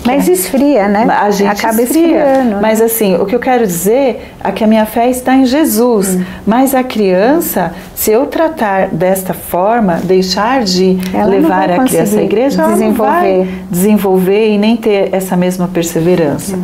Mas esfria, né? A gente acaba esfriando. Mas assim, o que eu quero dizer é que a minha fé está em Jesus. Mas a criança, se eu tratar desta forma, deixar de levar a criança à igreja, ela não vai desenvolver e nem ter essa mesma perseverança.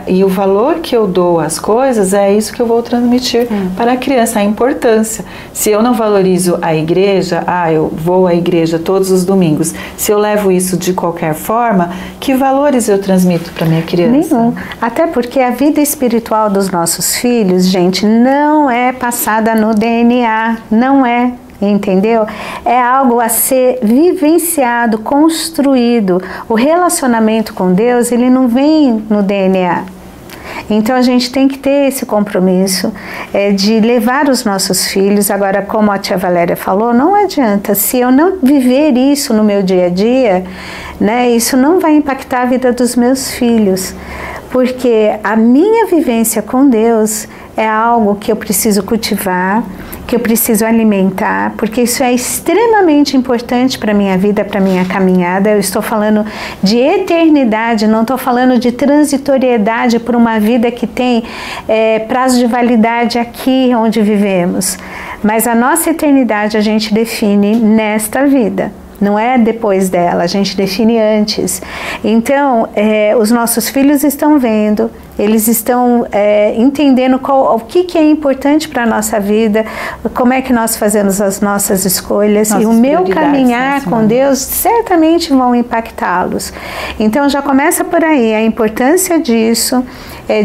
E o valor que eu dou às coisas é isso que eu vou transmitir para a criança, a importância. Se eu não valorizo a igreja, eu vou à igreja todos os domingos. Se eu levo isso de qualquer forma, que valor eu transmito para minha criança? Nenhum. Até porque a vida espiritual dos nossos filhos, gente, não é passada no DNA, não é, entendeu? É algo a ser vivenciado, construído. O relacionamento com Deus, ele não vem no DNA. Então a gente tem que ter esse compromisso de levar os nossos filhos. Agora, como a tia Valéria falou, não adianta, se eu não viver isso no meu dia a dia, né, isso não vai impactar a vida dos meus filhos, porque a minha vivência com Deus é algo que eu preciso cultivar, que eu preciso alimentar, porque isso é extremamente importante para a minha vida, para a minha caminhada. Eu estou falando de eternidade, não estou falando de transitoriedade por uma vida que tem prazo de validade aqui onde vivemos. Mas a nossa eternidade a gente define nesta vida. não é depois dela, a gente define antes. Então, os nossos filhos estão vendo, eles estão entendendo o que é importante para a nossa vida, como é que nós fazemos as nossas escolhas, e o meu caminhar com Deus certamente vão impactá-los. Então já começa por aí a importância disso,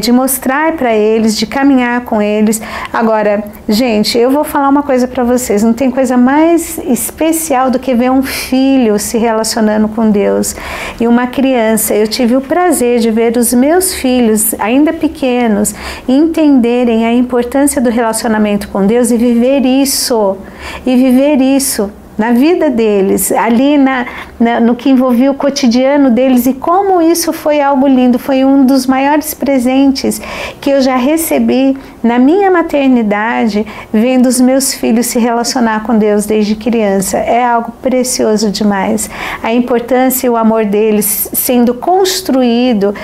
de mostrar para eles, de caminhar com eles. Agora, gente, eu vou falar uma coisa para vocês, não tem coisa mais especial do que ver um filho se relacionando com Deus e uma criança. Eu tive o prazer de ver os meus filhos, ainda pequenos, entenderem a importância do relacionamento com Deus e viver isso na vida deles, ali no que envolvia o cotidiano deles, e como isso foi algo lindo. Foi um dos maiores presentes que eu já recebi na minha maternidade, vendo os meus filhos se relacionar com Deus desde criança. É algo precioso demais. A importância e o amor deles sendo construído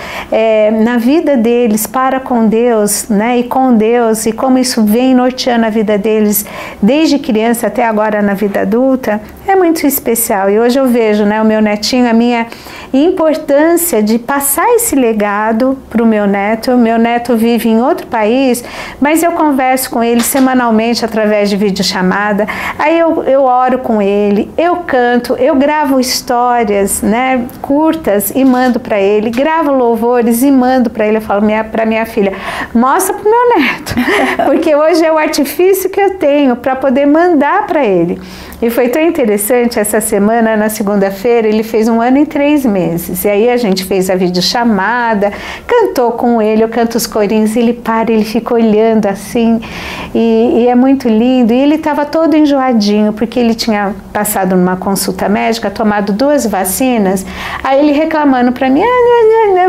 na vida deles para com Deus, né, e com Deus, e como isso vem norteando a vida deles desde criança até agora na vida adulta, é muito especial. E hoje eu vejo, né, o meu netinho, a minha importância de passar esse legado para o meu neto. O meu neto vive em outro país, mas eu converso com ele semanalmente através de videochamada. Aí eu oro com ele, eu canto, eu gravo histórias, né, curtas e mando para ele, gravo louvores e mando para ele. Eu falo para minha filha, mostra para o meu neto, porque hoje é o artifício que eu tenho para poder mandar para ele. E foi tão interessante, essa semana, na segunda-feira, ele fez 1 ano e 3 meses. E aí a gente fez a videochamada, cantou com ele, eu canto os corinhos, ele para, ele fica olhando assim, e é muito lindo. E ele estava todo enjoadinho, porque ele tinha passado numa consulta médica, tomado 2 vacinas, aí ele reclamando para mim,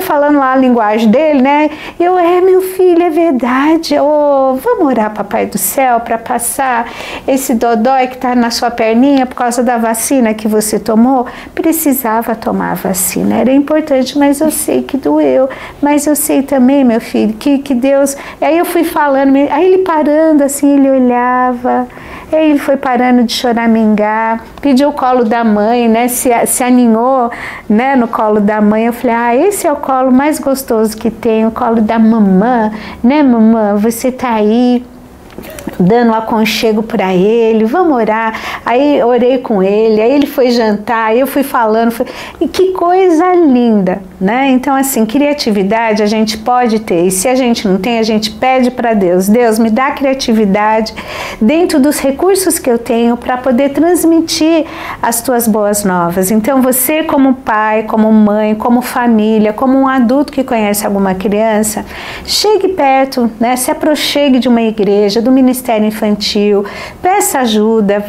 falando lá a linguagem dele, né? E eu, meu filho, é verdade, vamos orar, Papai do Céu, para passar esse dodói que está na sua perninha por causa da vacina que você tomou. Precisava tomar a vacina, era importante, mas eu sei que doeu, mas eu sei também, meu filho, que Deus... Aí eu fui falando, aí ele parando assim, ele olhava, aí ele foi parando de choramingar, pediu o colo da mãe, né, se aninhou, né, no colo da mãe. Eu falei, esse é o colo mais gostoso que tem, o colo da mamã, né, mamã, você tá aí, dando um aconchego para ele, vamos orar. Aí orei com ele, aí ele foi jantar, aí eu fui falando, e que coisa linda, né? Então, assim, criatividade a gente pode ter, e se a gente não tem, a gente pede para Deus, Deus, me dá criatividade dentro dos recursos que eu tenho para poder transmitir as tuas boas novas. Então, você como pai, como mãe, como família, como um adulto que conhece alguma criança, chegue perto, né? Se aproxime de uma igreja, do Ministério Infantil, peça ajuda,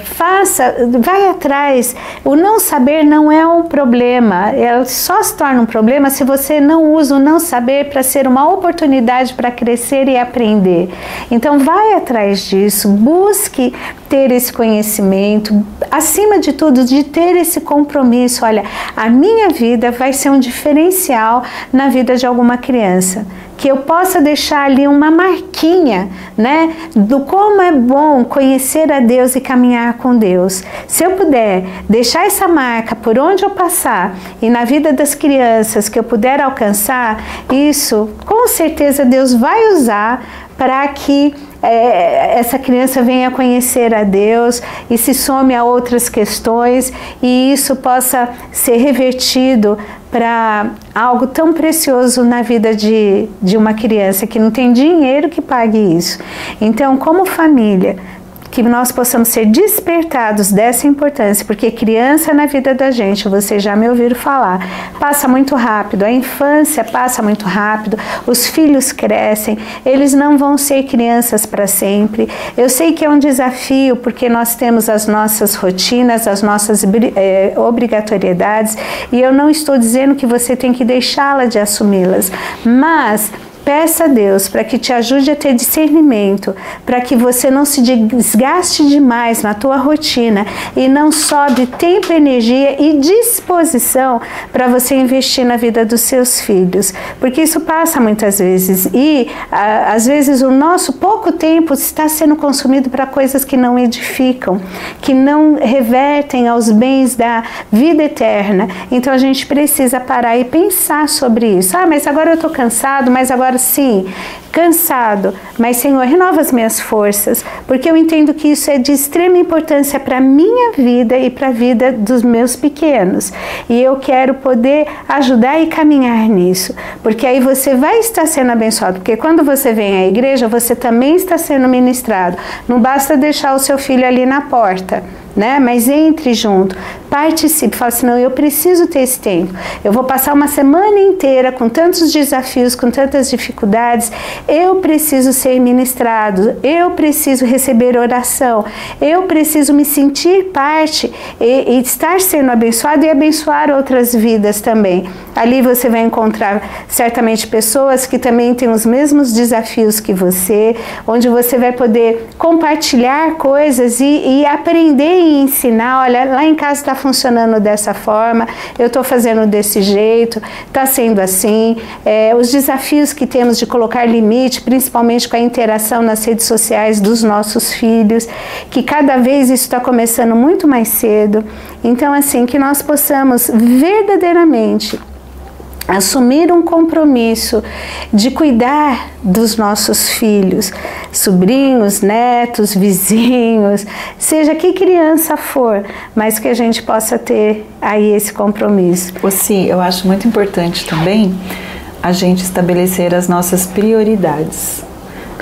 vai atrás. O não saber não é um problema, só se torna um problema se você não usa o não saber para ser uma oportunidade para crescer e aprender. Então vai atrás disso, busque ter esse conhecimento, acima de tudo, de ter esse compromisso. Olha, a minha vida vai ser um diferencial na vida de alguma criança, que eu possa deixar ali uma marquinha, né, do como é bom conhecer a Deus e caminhar com Deus. Se eu puder deixar essa marca por onde eu passar e na vida das crianças que eu puder alcançar, isso com certeza Deus vai usar para que essa criança venha conhecer a Deus e se some a outras questões, e isso possa ser revertido para algo tão precioso na vida de uma criança que não tem dinheiro que pague isso. Então, como família, que nós possamos ser despertados dessa importância, porque criança na vida da gente, vocês já me ouviram falar, passa muito rápido, a infância passa muito rápido, os filhos crescem, eles não vão ser crianças para sempre. Eu sei que é um desafio, porque nós temos as nossas rotinas, as nossas obrigatoriedades, e eu não estou dizendo que você tem que deixá-la de assumi-las, mas Peça a Deus para que te ajude a ter discernimento, para que você não se desgaste demais na tua rotina e não sobre tempo, energia e disposição para você investir na vida dos seus filhos, porque isso passa muitas vezes e às vezes o nosso pouco tempo está sendo consumido para coisas que não edificam, que não revertem aos bens da vida eterna. Então a gente precisa parar e pensar sobre isso. Mas agora eu estou cansado, mas agora sim, cansado, mas Senhor, renova as minhas forças, porque eu entendo que isso é de extrema importância para a minha vida e para a vida dos meus pequenos, e eu quero poder ajudar e caminhar nisso, porque aí você vai estar sendo abençoado, porque quando você vem à igreja, você também está sendo ministrado, não basta deixar o seu filho ali na porta, né? Mas entre junto, participe, fala assim, não, eu preciso ter esse tempo, eu vou passar uma semana inteira com tantos desafios, com tantas dificuldades, eu preciso ser ministrado, eu preciso receber oração, eu preciso me sentir parte e estar sendo abençoado e abençoar outras vidas também. Ali você vai encontrar certamente pessoas que também têm os mesmos desafios que você, onde você vai poder compartilhar coisas e aprender e ensinar, olha, lá em casa está funcionando dessa forma, eu estou fazendo desse jeito, está sendo assim. Os desafios que temos de colocar limite, principalmente com a interação nas redes sociais dos nossos filhos, que cada vez isso está começando muito mais cedo. Então, assim, que nós possamos verdadeiramente assumir um compromisso de cuidar dos nossos filhos, sobrinhos, netos, vizinhos, seja que criança for, mas que a gente possa ter aí esse compromisso. Sim, eu acho muito importante também a gente estabelecer as nossas prioridades,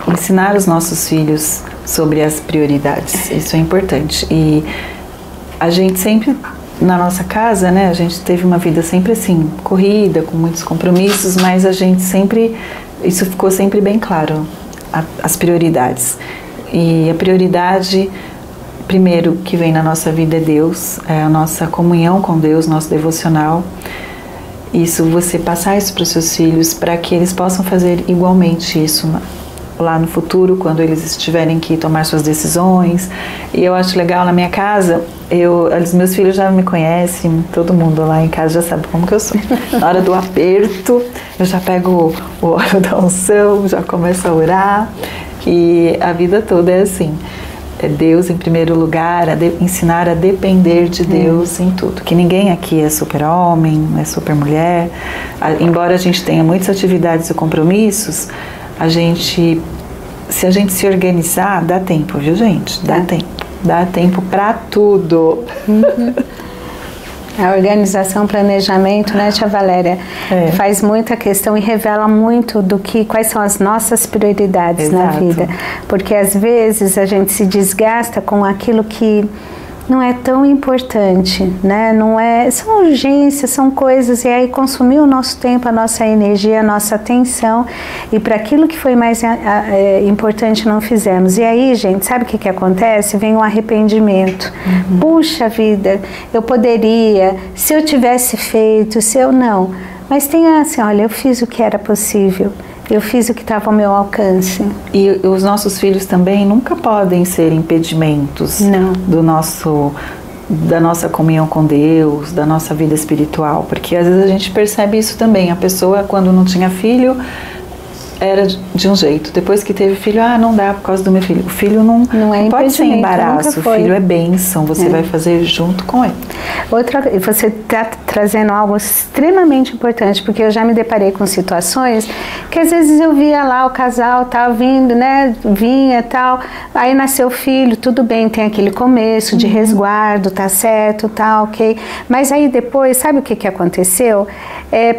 ensinar os nossos filhos sobre as prioridades, isso é importante. E a gente sempre, na nossa casa, né, a gente teve uma vida sempre assim, corrida, com muitos compromissos, mas a gente sempre, isso ficou sempre bem claro, as prioridades. E a prioridade, primeiro, que vem na nossa vida é Deus, é a nossa comunhão com Deus, nosso devocional. Isso, você passar isso para os seus filhos, para que eles possam fazer igualmente isso lá no futuro, quando eles estiverem que tomar suas decisões. E eu acho legal na minha casa, os meus filhos já me conhecem, todo mundo lá em casa já sabe como que eu sou. Na hora do aperto, eu já pego o óleo da unção, já começo a orar, e a vida toda é assim. É Deus em primeiro lugar, ensinar a depender de Deus em tudo. Que ninguém aqui é super-homem, é super-mulher. Embora a gente tenha muitas atividades e compromissos, se a gente se organizar, dá tempo, viu, gente? Dá tempo para tudo. A organização, planejamento, né, tia Valéria, faz muita questão e revela muito quais são as nossas prioridades na vida. Porque às vezes a gente se desgasta com aquilo que não é tão importante, né? São urgências, são coisas, e aí consumiu o nosso tempo, a nossa energia, a nossa atenção, e para aquilo que foi mais importante não fizemos. E aí, gente, sabe o que acontece? Vem um arrependimento. Puxa vida, eu poderia, se eu tivesse feito, se eu não. Mas tem assim, olha, eu fiz o que era possível. Eu fiz o que estava ao meu alcance. E os nossos filhos também nunca podem ser impedimentos da nossa comunhão com Deus, da nossa vida espiritual. Porque às vezes a gente percebe isso também. A pessoa, quando não tinha filho, era de um jeito. Depois que teve filho, não dá por causa do meu filho. O filho não pode ser embaraço, o filho é bênção, você vai fazer junto com ele. Você está trazendo algo extremamente importante, porque eu já me deparei com situações que às vezes eu via lá o casal tal vindo, né, vinha tal, aí nasceu o filho, tudo bem, tem aquele começo de resguardo, tá certo, tá ok, mas aí depois, sabe o que aconteceu?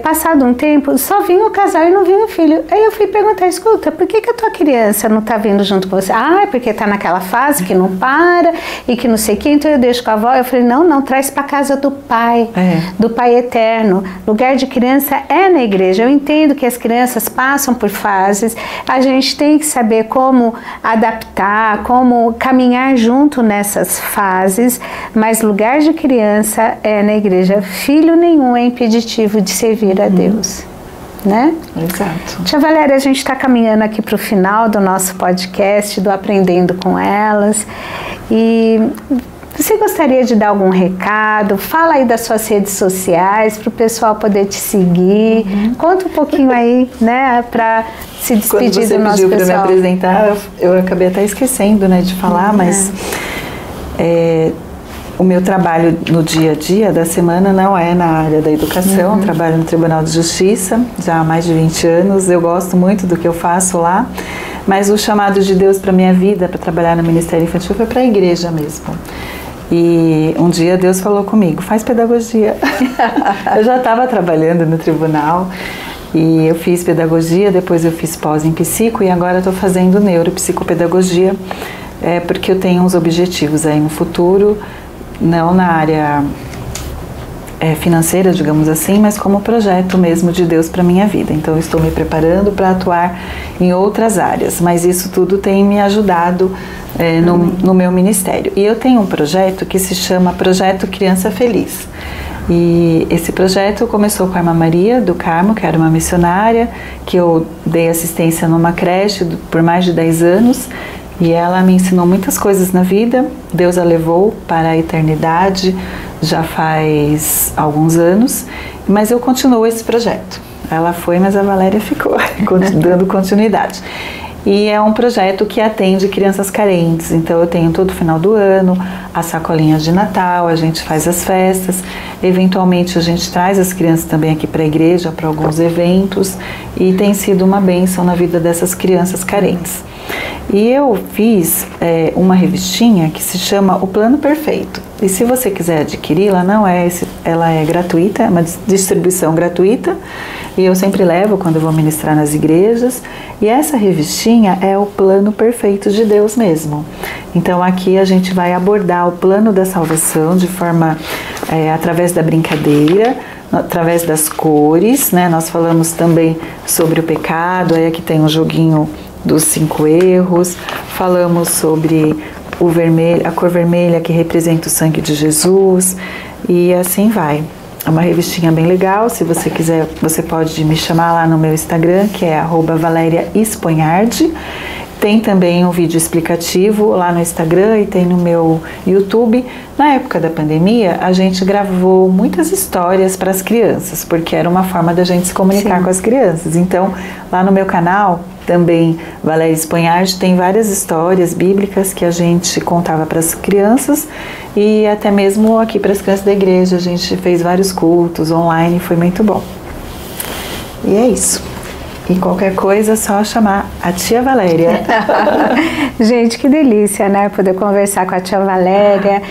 Passado um tempo, só vinha o casal e não vinha o filho. Aí eu fui perguntar, escuta, por que a tua criança não tá vindo junto com você? É porque tá naquela fase que não para e que não sei o que, então eu deixo com a avó. Eu falei, não, traz para casa do Pai, do Pai Eterno. Lugar de criança é na igreja. Eu entendo que as crianças passam por fases, a gente tem que saber como adaptar, como caminhar junto nessas fases, mas lugar de criança é na igreja. Filho nenhum é impeditivo de servir a Deus. né? Exato. Tia Valéria, a gente está caminhando aqui para o final do nosso podcast, do Aprendendo com Elas. E você gostaria de dar algum recado? Fala aí das suas redes sociais para o pessoal poder te seguir. Conta um pouquinho aí, né, para se despedir do nosso pessoal. Quando você pediu para me apresentar, eu acabei até esquecendo, né, de falar, mas o meu trabalho no dia a dia da semana não é na área da educação. Trabalho no Tribunal de Justiça já há mais de 20 anos. Eu gosto muito do que eu faço lá, mas o chamado de Deus para minha vida, para trabalhar no Ministério Infantil, foi para a igreja mesmo. E um dia Deus falou comigo, faz pedagogia. Eu já estava trabalhando no tribunal e eu fiz pedagogia, depois eu fiz pós em psico e agora estou fazendo neuropsicopedagogia, porque eu tenho uns objetivos aí no futuro, não na área financeira, digamos assim, mas como projeto mesmo de Deus para minha vida. Então eu estou me preparando para atuar em outras áreas, mas isso tudo tem me ajudado no meu ministério. E eu tenho um projeto que se chama Projeto Criança Feliz. E esse projeto começou com a irmã Maria do Carmo, que era uma missionária, que eu dei assistência numa creche por mais de 10 anos, e ela me ensinou muitas coisas na vida. Deus a levou para a eternidade já faz alguns anos, mas eu continuo esse projeto. Ela foi, mas a Valéria ficou, dando continuidade. E é um projeto que atende crianças carentes, então eu tenho todo final do ano as sacolinhas de Natal, a gente faz as festas, eventualmente a gente traz as crianças também aqui para a igreja, para alguns eventos, e tem sido uma bênção na vida dessas crianças carentes. E eu fiz uma revistinha que se chama O Plano Perfeito, e se você quiser adquiri-la, ela é gratuita, é uma distribuição gratuita, e eu sempre levo quando eu vou ministrar nas igrejas, e essa revistinha é o plano perfeito de Deus mesmo. Então aqui a gente vai abordar o plano da salvação de forma, através da brincadeira, através das cores, né? Nós falamos também sobre o pecado, aí aqui tem um joguinho dos 5 erros, falamos sobre o vermelho, a cor vermelha que representa o sangue de Jesus, e assim vai. É uma revistinha bem legal. Se você quiser, você pode me chamar lá no meu Instagram, que é @ValeriaEsponhardi. Tem também um vídeo explicativo lá no Instagram e tem no meu YouTube. Na época da pandemia, a gente gravou muitas histórias para as crianças, porque era uma forma da gente se comunicar com as crianças. Então, lá no meu canal, também Valéria Esponhardi, tem várias histórias bíblicas que a gente contava para as crianças e até mesmo aqui para as crianças da igreja. A gente fez vários cultos online, foi muito bom. E é isso. E qualquer coisa é só chamar a tia Valéria. Gente, que delícia, né? Poder conversar com a tia Valéria,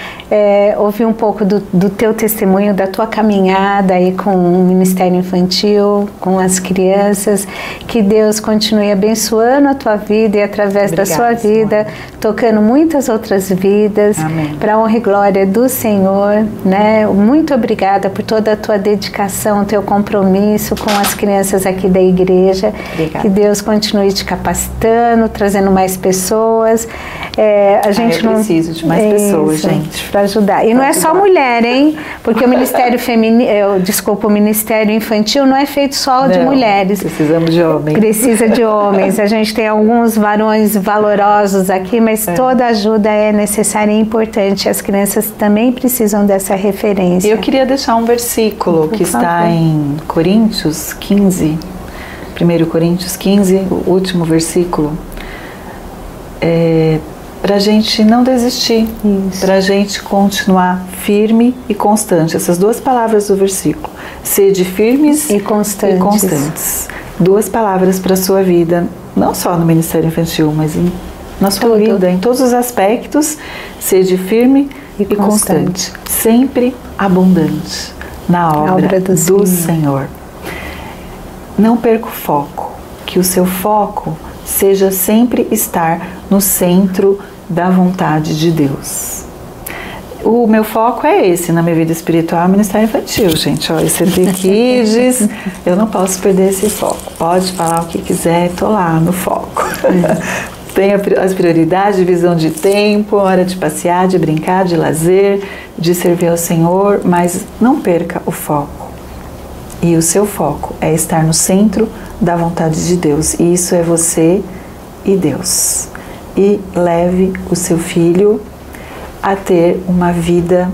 ouvir um pouco do teu testemunho, da tua caminhada aí com o Ministério Infantil, com as crianças. Que Deus continue abençoando a tua vida e através da sua vida, tocando muitas outras vidas. Para honra e glória do Senhor, né? Muito obrigada por toda a tua dedicação, teu compromisso com as crianças aqui da igreja. Obrigada. Que Deus continue te capacitando, trazendo mais pessoas. Eu preciso de mais pessoas, gente, para ajudar. E não é só mulher, hein? Porque o Ministério o Ministério Infantil não é feito só de mulheres. Precisamos de homens. Precisa de homens. A gente tem alguns varões valorosos aqui, mas toda ajuda é necessária e importante. As crianças também precisam dessa referência. Eu queria deixar um versículo que está em Coríntios 15. 1 Coríntios 15, o último versículo, para a gente não desistir, para a gente continuar firme e constante. Essas duas palavras do versículo, sede firmes e constantes. Duas palavras para a sua vida, não só no Ministério Infantil, mas na sua vida, em todos os aspectos. Sede firme e constante, sempre abundante na obra do Senhor. Não perca o foco, que o seu foco seja sempre estar no centro da vontade de Deus. O meu foco é esse, na minha vida espiritual, Ministério Infantil, gente. Ó, ECD Kids, eu não posso perder esse foco. Pode falar o que quiser, tô lá no foco. Tem as prioridades, divisão de tempo, hora de passear, de brincar, de lazer, de servir ao Senhor, mas não perca o foco. E o seu foco é estar no centro da vontade de Deus. E isso é você e Deus. E leve o seu filho a ter uma vida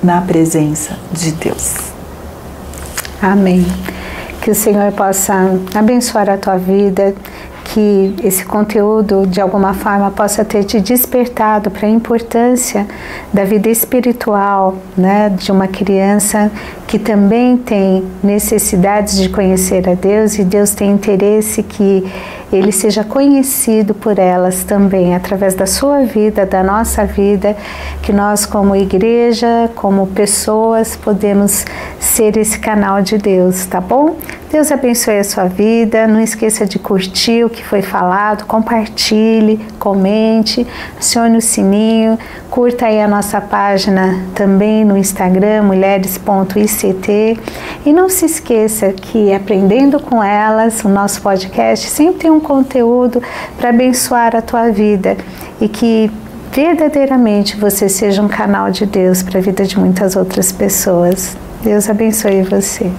na presença de Deus. Amém. Que o Senhor possa abençoar a tua vida, que esse conteúdo de alguma forma possa ter te despertado para a importância da vida espiritual, né, de uma criança que também tem necessidades de conhecer a Deus, e Deus tem interesse que ele seja conhecido por elas também, através da sua vida, da nossa vida, que nós como igreja, como pessoas, podemos ser esse canal de Deus, tá bom? Deus abençoe a sua vida, não esqueça de curtir o que foi falado, compartilhe, comente, acione o sininho, curta aí a nossa página também no Instagram, mulheres.ict, e não se esqueça que Aprendendo com Elas, o nosso podcast, sempre tem um conteúdo para abençoar a tua vida e que verdadeiramente você seja um canal de Deus para a vida de muitas outras pessoas. Deus abençoe você.